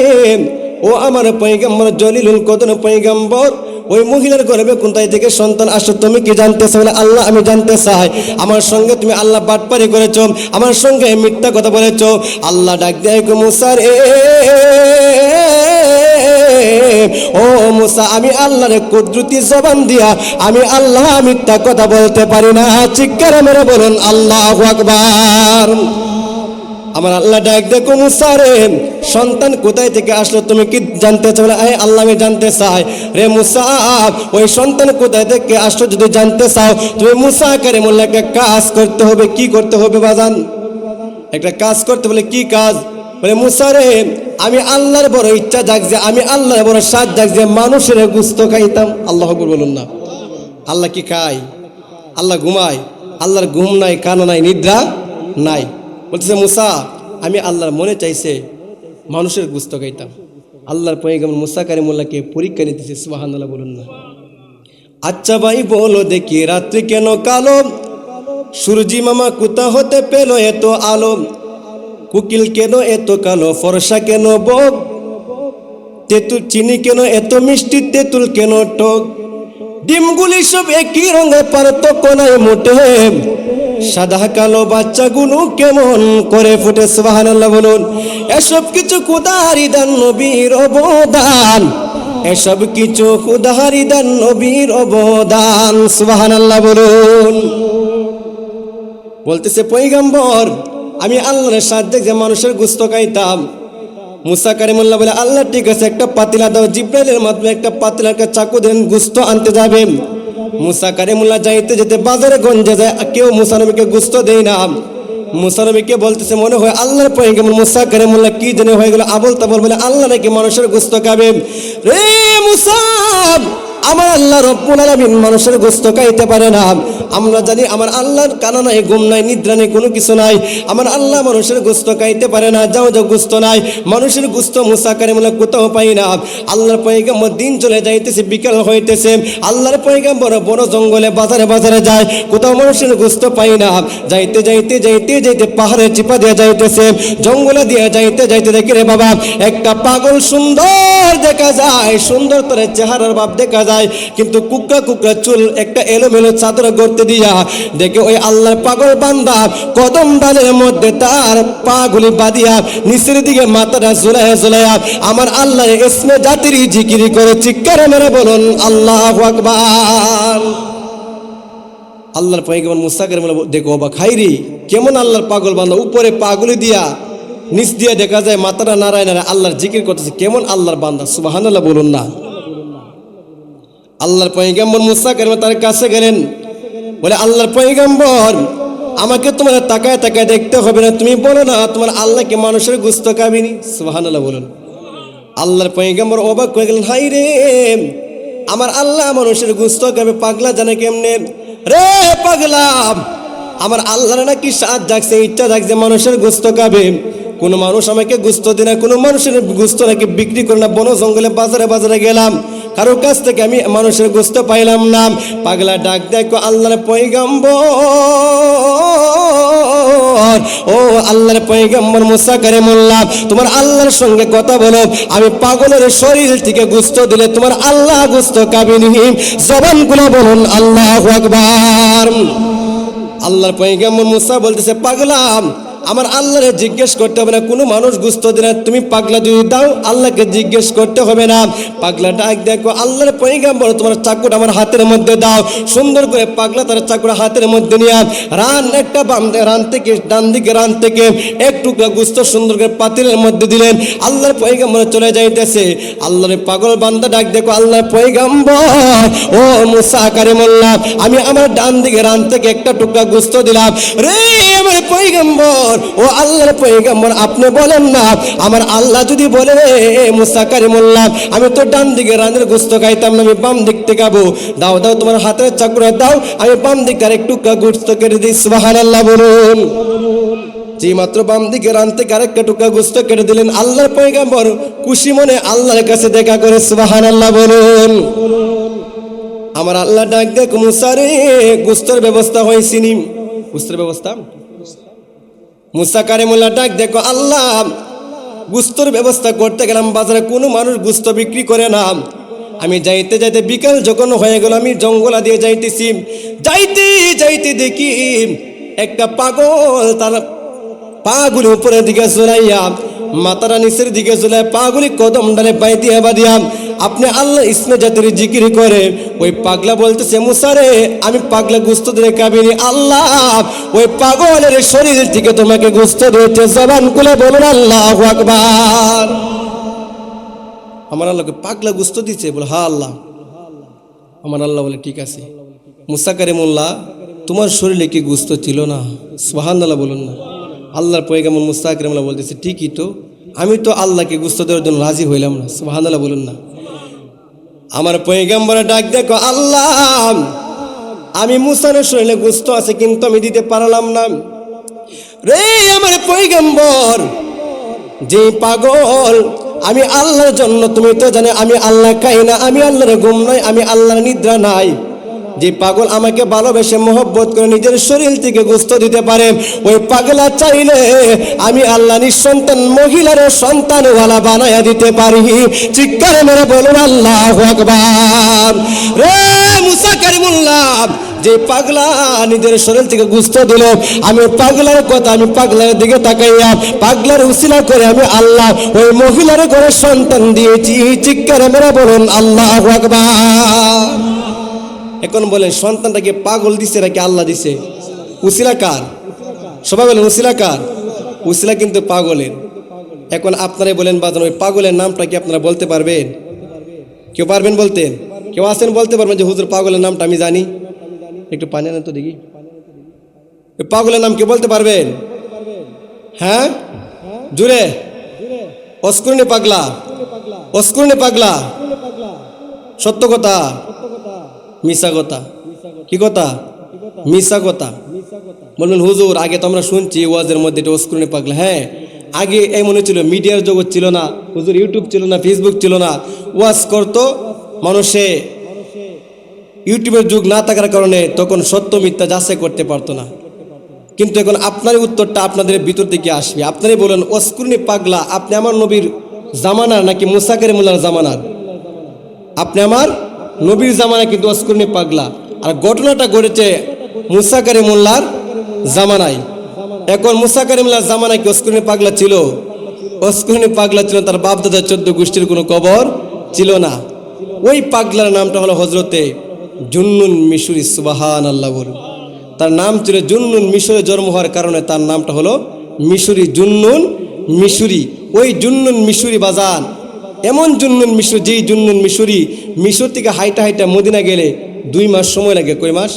ও আমার পয়গম্বর জলিলুল কদর পয়গম্বর, ওই মহিলার গর্ভে কোথায় থেকে সন্তান আসো তুমি কি জানতে চাও? বলে আল্লাহ আমি জানতে চাই। আমার সঙ্গে তুমি আল্লাহ বাটপারি করেছো, আমার সঙ্গে মিথ্যা কথা বলেছো। আল্লাহ ডাক দেখো মুসা রে, ও মুসা আমি আল্লাহর কুদরতি জবান দিয়া আমি আল্লাহ মিথ্যা কথা বলতে পারি না। চিৎকার মেরে বলুন আল্লাহু আকবার। আমার আল্লাহ ডাক দেখো মুসা রে সন্তান কোথায় থেকে আসলো তুমি কি জানতে চাও? আল্লাহ আমি জানতে চাই। রে মুসা ওই সন্তান কোথায় থেকে আসলো যদি জানতে চাও তুমি মুসা কালিমুল্লাহ একটা কাজ করতে হবে। কি করতে হবে বাজান? একটা কাজ করতে বলে কি কাজ? বলে মুসা রে আমি আল্লাহর বড় ইচ্ছা জাগছে, আমি আল্লাহর বড় স্বাদ জাগছে মানুষের গোস্ত খাইতাম। আল্লাহ আকবার বলুন না। আল্লাহ কি খায়? আল্লাহ ঘুমায়? আল্লাহর ঘুম নাই, কানা নাই, নিদ্রা নাই। বলতেছে মুসা আমি আল্লাহর মনে চাইছে মানুষের গোস্ত খাইতাম। আল্লাহর পয়গম্বর মুসা কালিমুল্লাহকে পরীক্ষা নিতেছে, সুবহানাল্লাহ বলুন না। আচ্ছা ভাই বলো দেখি রাত্রি কেন কালো, সূর্যি মামা কোথা হতে পেল এত আলো, কুকিল কেন এত কালো, ফর্সা কেন বক, তেঁতুল চিনি কেন এত মিষ্টি, তেঁতুল কেন টক, ডিমগুলি সব একই রঙে পার্থক্য নাই মোটে, সাদা কালো বাচ্চাগুলো কেমন করে ফুটে, সুবহানাল্লাহ বলুন। এসব কিছু খোদারই দান, নবীর অবদান, এসব কিছু খোদারই দান, নবীর অবদান, সুবহানাল্লাহ বলুন। বলতেছে পয়গম্বর আমি আল্লাহর সাহায্যে যে মানুষের গোশত খাইতাম। মুসা কালিমুল্লাহ বলে আল্লাহ ঠিক আছে, একটা পাতিলা দাও। জিব্রাইলের মাধ্যমে একটা পাতিলাকে চাকু দেন, গোশত আনতে যাবে। মুসা কালিমুল্লাহ যাইতে যেতে বাজারে গঞ্জে যায়, কেউ মুসা নবীকে গোশত দেয় না। মুসা নবীকে বলতেছে মনে হয় আল্লাহর পয়গম্বর মুসা কালিমুল্লাহ কি জানে হয়ে গেল, আবল তাবল বলে আল্লাহ নাকি মানুষের গোশত খাবে। রে মুসা, আমার আল্লাহ রব্বুল আলামিন মানুষের গোশত খাইতে পারে না। আমরা জানি আমার আল্লাহর কানা নাই, ঘুম নাই, নিদ্রা নেই, কোনো কিছু নাই। আমার আল্লাহ মানুষের গোশত খাইতে পারে না। যাও যাও, গোশত নাই, মানুষের গোশত মুসা কালিমুল্লাহ কোথাও পাই না। আল্লাহর পয়গম্বর দিন চলে যাইতেছে, বিকাল হইতেছে। আল্লাহর পয়গম্বর বড় জঙ্গলে বাজারে বাজারে যায়, কোথাও মানুষের গোশত পাই না। যাইতে যাইতে যাইতে যাইতে পাহাড়ে চিপা দিয়ে যাইতেছে, জঙ্গলে দিয়ে যাইতে যাইতে দেখি রে বাবা একটা পাগল সুন্দর দেখা যায়, সুন্দর তোর চেহারার ভাব দেখা যায়, কিন্তু কুকড়া কুকড়া চুল, একটা এলোমেলো চাদর গর্তে দিয়া দেখে ওই আল্লাহর পাগল বান্দা কদম ডালের মধ্যে তার পাগুলি বাঁধিয়া নিচের দিকে মাথাটা ঝুলাইয়া ঝুলাইয়া আমার আল্লাহ ইসমে জাতির জিকিরি করে চিৎকার মেরে বলুন আল্লাহু আকবার। আল্লাহর পয়গম্বর মুসা কালিমুল্লাহ দেখো বাবা খাইরি কেমন আল্লাহর পাগল বান্দা, উপরে পাগুলি দিয়া নিচ দিয়ে দেখা যায় মাথাটা নারায় নারায় আল্লাহর জিকির করতেছে, কেমন আল্লাহর বান্দা, সুবহানাল্লাহ বলুন না। আল্লাহর পয়গম্বর মুসা কালিমুল্লাহ তার কাছে গেলেন, বলে আল্লাহর পয়গম্বর আমাকে তোমার তাকায় তাকায় দেখতে হবে না, তুমি বলো না তোমার আল্লাহকে মানুষের গোশত খাবিনি, সুবহানাল্লাহ বলুন। আল্লাহর পয়গম্বর অবাক হয়ে গেলেন, হাই রে আমার আল্লাহ মানুষের গোশত খাবে, পাগলা জানে কেমনে রে পাগলা, আমার আল্লাহর নাকি সাত জাগছে, ইচ্ছা জাগছে মানুষের গোশত খাবে। কোন মানুষ আমাকে গোশত দেয় না, কোনো মানুষের গোশত নাকি বিক্রি করে না। বন জঙ্গলে বাজারে বাজারে গেলাম, কারোর কাছ থেকে আমি মানুষের গোশত পাইলাম না। পাগলা ডাক দেখো আল্লাহর পয়গম্বর, ও আল্লাহর পয়গম্বর মুসা কালিমুল্লাহ তোমার আল্লাহর সঙ্গে কথা বলো, আমি পাগলের শরীর থেকে গোশত দিলে তোমার আল্লাহ গোশত খাবেনি। জবান খুলে বলুন আল্লাহু আকবার। আল্লাহর পয়গম্বর মুসা বলতেছে পাগলা আমার আল্লাহরে জিজ্ঞেস করতে হবে না, কোনো মানুষ গোশত দেয় না, তুমি পাগলা যদি দাও আল্লাহকে জিজ্ঞেস করতে হবে না। পাগলা ডাক দেখো আল্লাহর পয়গম্বর তোমার চাকুটা আমার হাতের মধ্যে দাও। সুন্দর করে পাগলা তার চাকুটা হাতের মধ্যে নিয়ে রান একটা বাম রান থেকে ডান দিকে রান থেকে এক টুকরা গোশত সুন্দর করে পাতিলের মধ্যে দিলেন। আল্লাহর পয়গম্বর চলে যাইতেছে। আল্লাহর পাগল বান্দা ডাক দেখো আল্লাহর পয়গম্বর, ও মুসা কালিমুল্লাহ আমি আমার ডান দিকে রান থেকে একটা টুকরা গোশত দিলাম। রে আমার পয়গম্বর, ও আল্লাহর পয়গম্বর আপনি বলেন না, আমার আল্লাহ যদি বলে মুসা কালিমুল্লাহ আমি তো ডান দিকে রানের গোশত খাইতাম না, আমি বাম দিক থেকে খাবো, দাও দাও তোমার হাতের চাকুরা দাও, আমি বাম দিকে আর একটু গোশত কেটে দিই, সুবহানাল্লাহ বলুন। যে মাত্র বাম দিকে রান থেকে আরেকটা টুকরা গোশত কেটে দিলেন। আল্লাহর পয়গম্বর খুশি মনে আল্লাহর কাছে দেখা করে, সুবহানাল্লাহ বলুন। আমার আল্লাহ ডাক দেখ মুসা রে গোশতের ব্যবস্থা হয়েছিনি, গোশতের ব্যবস্থা। মুসা কালিমুল্লাহ ডাক দেখো আল্লাহ গোশতের ব্যবস্থা করতে গেলাম, বাজারে কোনো মানুষ গোশত বিক্রি করে না। আমি যাইতে যাইতে বিকাল যখন হয়ে গেল, আমি জঙ্গলা দিয়ে যাইতেছি, যাইতে যাইতে দেখি একটা পাগল তার পাগুলি উপরের দিকে ঝুলাইয়া মাথাটা নিচের দিকে ঝুলাই পাগুলি কদম ডালে বাইদিয়া বাদিয়া আপনি আল্লাহ ইসমে জাতির জিকির করে। ওই পাগলা বলতেছে মুসা রে আমি পাগলা গোশত দিয়ে খাবিনি, আল্লাহ ওই পাগলের শরীর থেকে তোমাকে গোশত দিতে। জবান খুলে বলুন আল্লাহু আকবার। আমার আল্লাহকে পাগলা গোশত দিচ্ছে, বলে হ্যাঁ আল্লাহ। আমার আল্লাহ বলে ঠিক আছে মুসা কালিমুল্লাহ তোমার শরীরে কি গোশত ছিল না, সুবহানাল্লাহ বলুন না। আল্লাহর পয়গম্বর মুসা কালিমুল্লাহ বলতেছে ঠিকই তো, আমি তো আল্লাহকে গোশত দেওয়ার জন্য রাজি হইলাম না, সুবহানাল্লাহ বলুন না। আমার পয়গম্বর ডাক দেখো আল্লাহ আমি মুসার শরীরে গোশত আছে কিন্তু আমি দিতে পারলাম না। রে আমার পয়গম্বর, যে পাগল আমি আল্লাহর জন্য, তুমি তো জানো আমি আল্লাহ খাই না, আমি আল্লাহর ঘুম নাই, আমি আল্লাহর নিদ্রা নাই, যে পাগল আমাকে ভালোবেসে মহব্বত করে নিজের শরীর থেকে গোস্ত দিতে পারে, ওই পাগলা চাইলে আমি আল্লাহ নিঃসন্তান মহিলার সন্তানওয়ালা বানায়া দিতে পারি। চিৎকার মেরে বলুন আল্লাহু আকবার। রে মুসা কারিমুল্লাহ, যে পাগলা নিজের শরীর থেকে গোস্ত দিল, আমি পাগলার কথা, আমি পাগলার দিকে তাকাইয়া পাগলার উসিলা করে আমি আল্লাহ ওই মহিলার ঘরে সন্তান দিয়েছি। চিৎকার মেরে বলুন আল্লাহু আকবার। এখন বলেন সন্তানটাকে পাগল দিছে নাকি আল্লাহ দিছে? উসিলা কার? সবাই বলেন উসিলা কার? উসিলা কিন্তু পাগলের। এখন আপনারাই বলেন বাজান, ওই পাগলের নামটা কি আপনারা বলতে পারবেন? কেউ পারবেন বলতে? কেউ আছেন বলতে পারবেন যে হুজুর পাগলের নামটা আমি জানি? একটু পানি আনেন তো দেখি। ওই পাগলের নাম কি বলতে পারবেন? হ্যাঁ জুড়ে। অস্কুরনে পাগলা, অস্কুরনে পাগলা। সত্য কথা, মিশা কথা? কি কথা? মিশা কথা। বলবেন হুজুর আগে তো আমরা শুনছি ওয়াজের মধ্যে এটা অস্কুরনে পাগলা। হ্যাঁ, আগে এই মনে ছিল, মিডিয়ার জগৎ ছিল না হুজুর, ইউটিউব ছিল না, ফেসবুক ছিল না, ওয়াজ করতো মানুষে, ইউটিউবের যুগ না থাকার কারণে তখন সত্য মিথ্যা যাচাই করতে পারতো না। কিন্তু এখন আপনার উত্তরটা আপনাদের ভিতর থেকে আসবে। আপনারই বলেন অস্কুরনি পাগলা, আপনি আমার নবীর জামানার নাকি মুসা কারিমুল্লাহর জামানার? আপনি আমার নবীর জামানা কিন্তু অস্কুরনি পাগলা। আর ঘটনাটা ঘটেছে মুসা কারিমুল্লাহর জামানায়। এখন মুসা কারিমুল্লাহর জামানায় কি অস্কুরনি পাগলা ছিল? অস্কুরনি পাগলা ছিল, তার বাপ দাদা 14 গোষ্ঠীর কোনো কবর ছিল না। ওই পাগলার নামটা হলো হজরতে জুন্নুন মিশরি। সুবহানাল্লাহ বলুন। তার নাম ছিল জুন্নুন। মিশরে জন্ম হওয়ার কারণে তার নামটা হলো মিশরি, জুন্নুন মিশরি। ওই জুন্নুন মিশরি বাজান, এমন জুন্নুন মিশরি, যেই জুন্নুন মিশরি মিশর থেকে হাইটা হাইটা মদিনা গেলে 2 মাস সময় লাগে। কয় মাস?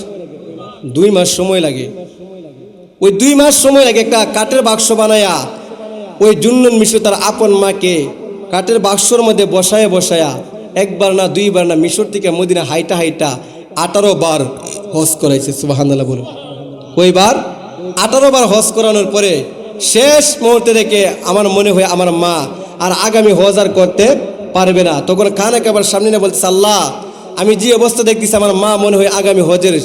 2 মাস সময় লাগে। ওই 2 মাস সময় লাগে একটা কাঠের বাক্স বানায়া ওই জুন্নুন মিশরি তার আপন মাকে কাঠের বাক্সর মধ্যে বসায়া বসায়া একবার না 2 বার না মিশর থেকে মদিনা হাইটা হাইটা 18 বার হজ করাইছে। সুবহানাল্লাহ বলুন। কয়বার? 18 বার হজ করানোর পরে শেষ মুহূর্তে দেখে আমার মনে হয় আমার মা আর আগামী হজ আর করতে পারবে না। তখন কান একেবারে সামনে না বলতেছে, আল্লাহ আমি যে অবস্থা দেখতেছি আমার মা মনে হয় আগামী হজের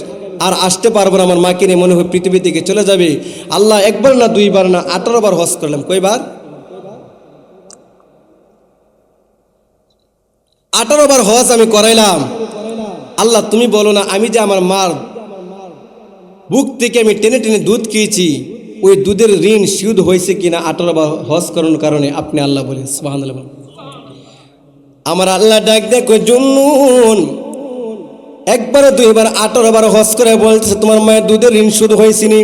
আর আসতে পারবো না, আমার মাকে নিয়ে মনে হয় পৃথিবী থেকে চলে যাবে। আল্লাহ একবার না 2 বার না 18 বার হজ করলাম। কয়বার? 18 বার হজ আমি করাইলাম। আল্লাহ তুমি বলো না, আমি যে আমার মার বুক থেকে আমি টেনে টেনে দুধ খেয়েছি, ওই দুধের ঋণ শোধ হয়েছে কিনা 18 বার হজ করানোর কারণে? আপনি আল্লাহ বলেন। সুবহানাল্লাহ। আমার আল্লাহ ডাক দেখো জুন্নুন, একবার 2 বার 18 বার হজ করে বলছে তোমার মায়ের দুধের ঋণ শোধ হয়েছে নি।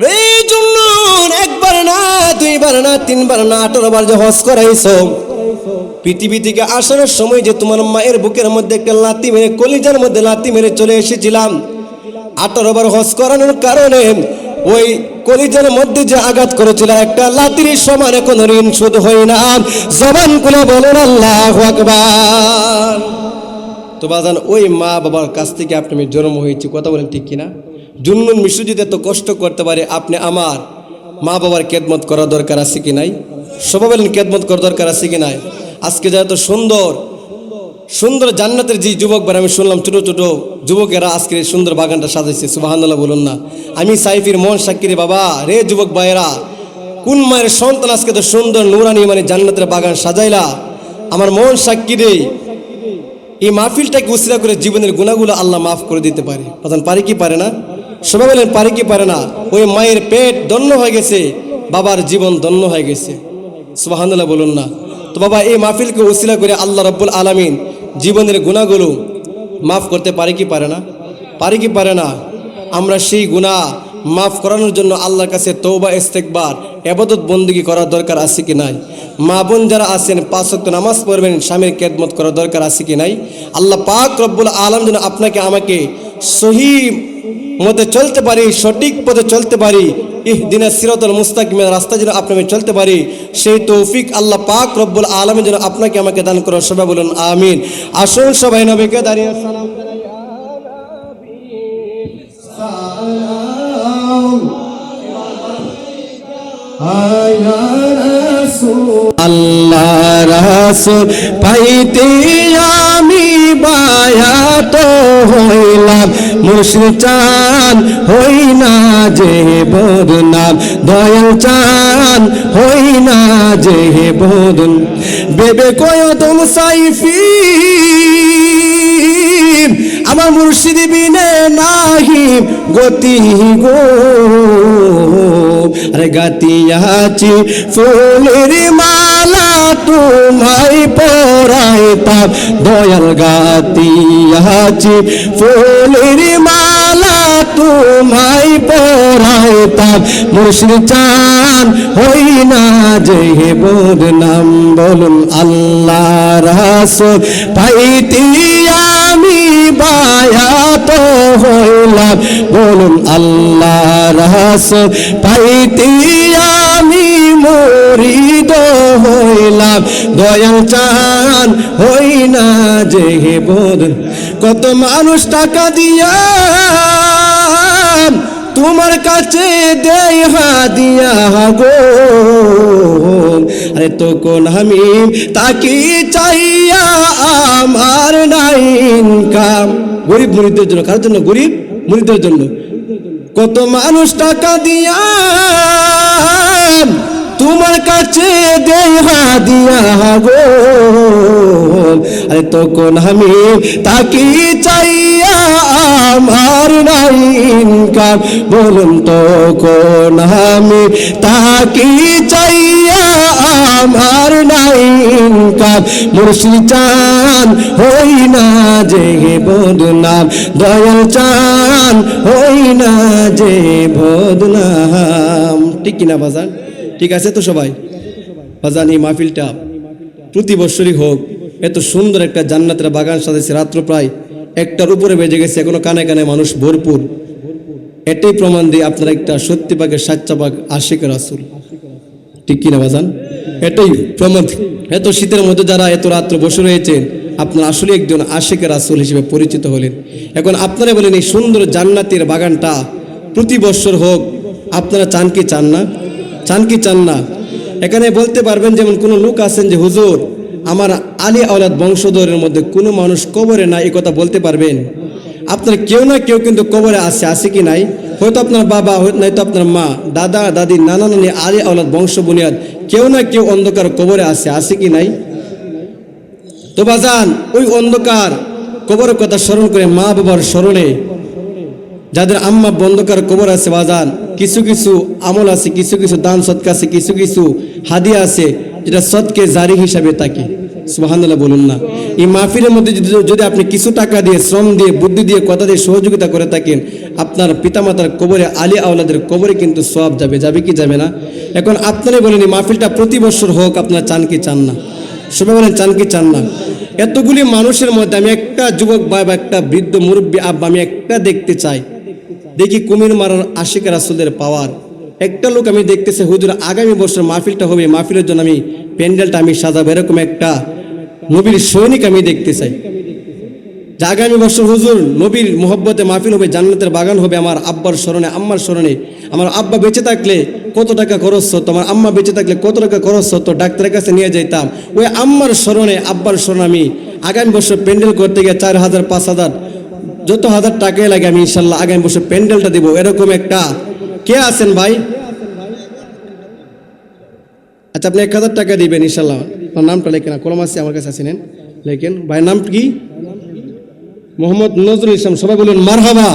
রে জুন্নুন, একবার না 2 বার না 3 বার না 18 বার যে হজ করাইছো, পৃথিবী থেকে আসার সময় যে তোমার মায়ের বুকের মধ্যে একটা লাথি মেরে, কলিজার মধ্যে লাথি মেরে চলে এসেছিলাম। 18 বার হজ করানোর কারণে ওই কলিজার মধ্যে যে আঘাত করেছিল একটা লাথির সমান এখন ঋণ শোধ হয় না। জবান খুলে বলেন আল্লাহু আকবার। তো বাজান, ওই মা বাবার কাছ থেকে আপনি আমি জন্ম হয়েছি, কথা বলেন ঠিক কিনা? জুন্নুন মিশরি যদি এত কষ্ট করতে পারে, আপনি আমার মা বাবার খেদমত করা দরকার আছে কি নাই? সবাই বলেন খেদমত করা দরকার আছে কি নাই? আজকে যা এত সুন্দর সুন্দর জান্নাতের যে যুবক ভাই আমি শুনলাম, ছোট ছোট যুবকেরা আজকে সুন্দর বাগানটা সাজাইছে। সুবহানাল্লাহ বলুন না। আমি সাইফির মন সাক্ষী বাবা রে যুবক ভাইয়েরা, কোন মায়ের সন্তান আজকে তো সুন্দর নুরানি মানে জান্নাতের বাগান সাজাইলা? আমার মন সাক্ষী রে, এই মাহফিলটাকে উসিলা করে জীবনের গুনাহগুলো আল্লাহ মাফ করে দিতে পারে। প্রধান পারে কি পারে না? সবাই বলেন পারে কি পারে না? ওই মায়ের পেট ধন্য হয়ে গেছে, বাবার জীবন ধন্য হয়ে গেছে। সুবহানাল্লাহ বলুন না। তো বাবা, এই মাহফিলকে উসিলা করে আল্লাহ রাব্বুল আলামিন জীবনের গুনাহগুলো মাফ করতে পারে কি পারে না? পারে কি পারে না? আমরা সেই গুনাহ মাফ করানোর জন্য আল্লাহর কাছে তওবা ইস্তেগফার ইবাদত বندگی করার দরকার আছে কি নাই? মা বোন যারা আছেন 5 ওয়াক্ত নামাজ পড়বেন, স্বামীর খেদমত করার দরকার আছে কি নাই? আল্লাহ পাক রব্বুল আলামিন যেন আপনাকে আমাকে সহিহ মতে চলতে পারি, সঠিক পথে চলতে পারি, ইহদিনাস সিরাতাল মুস্তাকিমের রাস্তা যেন আপনি আমি চলতে পারি, সেই তৌফিক আল্লাহ পাক রব্বুল আলামিন যেন আপনাকে আমাকে দান করেন। সবাই বলুন আমিন। আসুন সবাই নবীকে দাঁড়িয়ে সালাম জানাই। ইয়া নবী সালাম আল্লাহ রাসূল পাইতে আমি বায়াত হইলাম, মুর্শিদ চান হই না যে বদনাম, দয়াল চান হই না যে বদন। বেবে কয়দম সাইফি আমার মুর্শিদ বিনে নাহি গতি গো, আরে গাতিয়াছি ফুলের মালা তোমায় পরাইতাম, দয়াল গাতিয়াছি ফুলের মালা তোমায় পরাইতাম, মুর্শিদ চান হই না যে বদনাম। বলুন আল্লাহ রাসূল পাইতে আমি বায়াত হইলাম, বলুন আল্লাহ রাসূল পাইতে আমি মুরিদ হইলাম, দয়াল চান হই না যে বদন। কত মানুষ টাকা দিয়া তোমার কাছে দেয় হাদিয়া গো, আরে তো কোন আমি তাকি চাইয়া আমার নাই ইনকাম। গরিব মুরিদদের জন্য, কার জন্য? গরিব মুরিদদের জন্য। কত মানুষ টাকা দিয়া তোমার কাছে দেয় হাদিয়া গো, আরে তো কোন আমি তাকি চাইয়া আমার নাই ইনকাম। বলুন তো কোন আমি তাকি চাইয়া আমার নাই ইনকাম, মুর্শিদ চান হই না যে বদনাম, দয়াল চান হই না যে বদনাম। ঠিক কিনা বাজান? ঠিক আছে তো সবাই? বাজান এই মাহফিলটা প্রতি বছরই হোক। এত সুন্দর একটা জান্নাতের বাগান সাজাইছে, রাত্র প্রায় 1টার উপরে বেজে গেছে, এখনো কানে কানে মানুষ ভরপুর। এটাই প্রমাণ দিয়ে আপনারা একটা সত্যি পাকের সাচ্চা পাক আশিক রাসূল। ঠিক কিনা বাজান? এটাই প্রমাণ। এত শীতের মধ্যে যারা এত রাত্র বসে রয়েছেন, আপনারা আসলে একজন আশিক রাসূল হিসেবে পরিচিত হলেন। এখন আপনারা বলেন এই সুন্দর জান্নাতের বাগানটা প্রতি বছর হোক, আপনারা চান কি চান না? চান কি চান না? এখানে বলতে পারবেন যেমন কোনো লোক আছেন যে হুজুর আমার আলী আওলাদ বংশধরের মধ্যে কোনো মানুষ কবরে নাই, এই কথা বলতে পারবেন? আপনার কেউ না কেউ কিন্তু কবরে আছে কি নাই? হয়তো আপনার বাবা, নয়তো আপনার মা, দাদা দাদি, নানা নানি, আলী আওলাদ বংশ বুনিয়াদ কেউ না কেউ অন্ধকার কবরে আছে কি নাই? তো বাজান ওই অন্ধকার কবরের কথা স্মরণ করে, মা বাবার স্মরণে যাদের আম্মা অন্ধকার কবর আছে বাজান, কিছু কিছু আমল আছে, কিছু কিছু দান সদকা আছে, কিছু কিছু হাদিয়া আছে যেটা সদকে জারি হিসাবে থাকে। সুবহানাল্লাহ বলুন না। এই মাহফিলের মধ্যে যদি আপনি কিছু টাকা দিয়ে, শ্রম দিয়ে, বুদ্ধি দিয়ে, কথা দিয়ে সহযোগিতা করে থাকেন, আপনার পিতামাতার কবরে, আলী আওলাদের কবরে কিন্তু সওয়াব যাবে। যাবে কি যাবে না? এখন আপনারাই বলেন এই মাহফিলটা প্রতি বছর হোক, আপনারা চান কি চান না? সবাই বলেন চান কি চান না? এতগুলি মানুষের মধ্যে আমি একটা যুবক ভাই বা একটা বৃদ্ধ মুরব্বী আব্বা আমি একটা দেখতে চাই, দেখি কুমির মারার আশিক রাসূলের পাওয়ার। একটা লোক আমি দেখতেছি হুজুর আগামী বছর মাহফিলটা হবে, মাহফিলের জন্য আমি প্যান্ডেলটা আমি সাজাবো, এরকম একটা নবীর সৈনিক আমি দেখতে চাই। যে আগামী বছর হুজুর নবীর মোহব্বতে মাহফিল হবে, জান্নাতের বাগান হবে, আমার আব্বার স্মরণে, আম্মার স্মরণে। আমার আব্বা বেঁচে থাকলে কত টাকা খরচ হতো, আমার আম্মা বেঁচে থাকলে কত টাকা খরচ হতো, ডাক্তারের কাছে নিয়ে যেতাম। ওই আম্মার স্মরণে, আব্বার স্মরণে আমি আগামী বছর প্যান্ডেল করতে গিয়ে 4000 5000 যত হাজার টাকাই লাগে আমি ইনশাল্লাহ আগামী বছর প্যান্ডেলটা দেবো। এরকম একটা কে আছেন ভাই? আচ্ছা আপনি 1000 টাকা দিবেন ইনশাল্লাহ। আপনার নামটা লেখেন, কলম আছে আমার কাছে, আছেন লেখেন। ভাই নাম কি? মোহাম্মদ নজরুল ইসলাম। সবাই বলুন মারহাবা।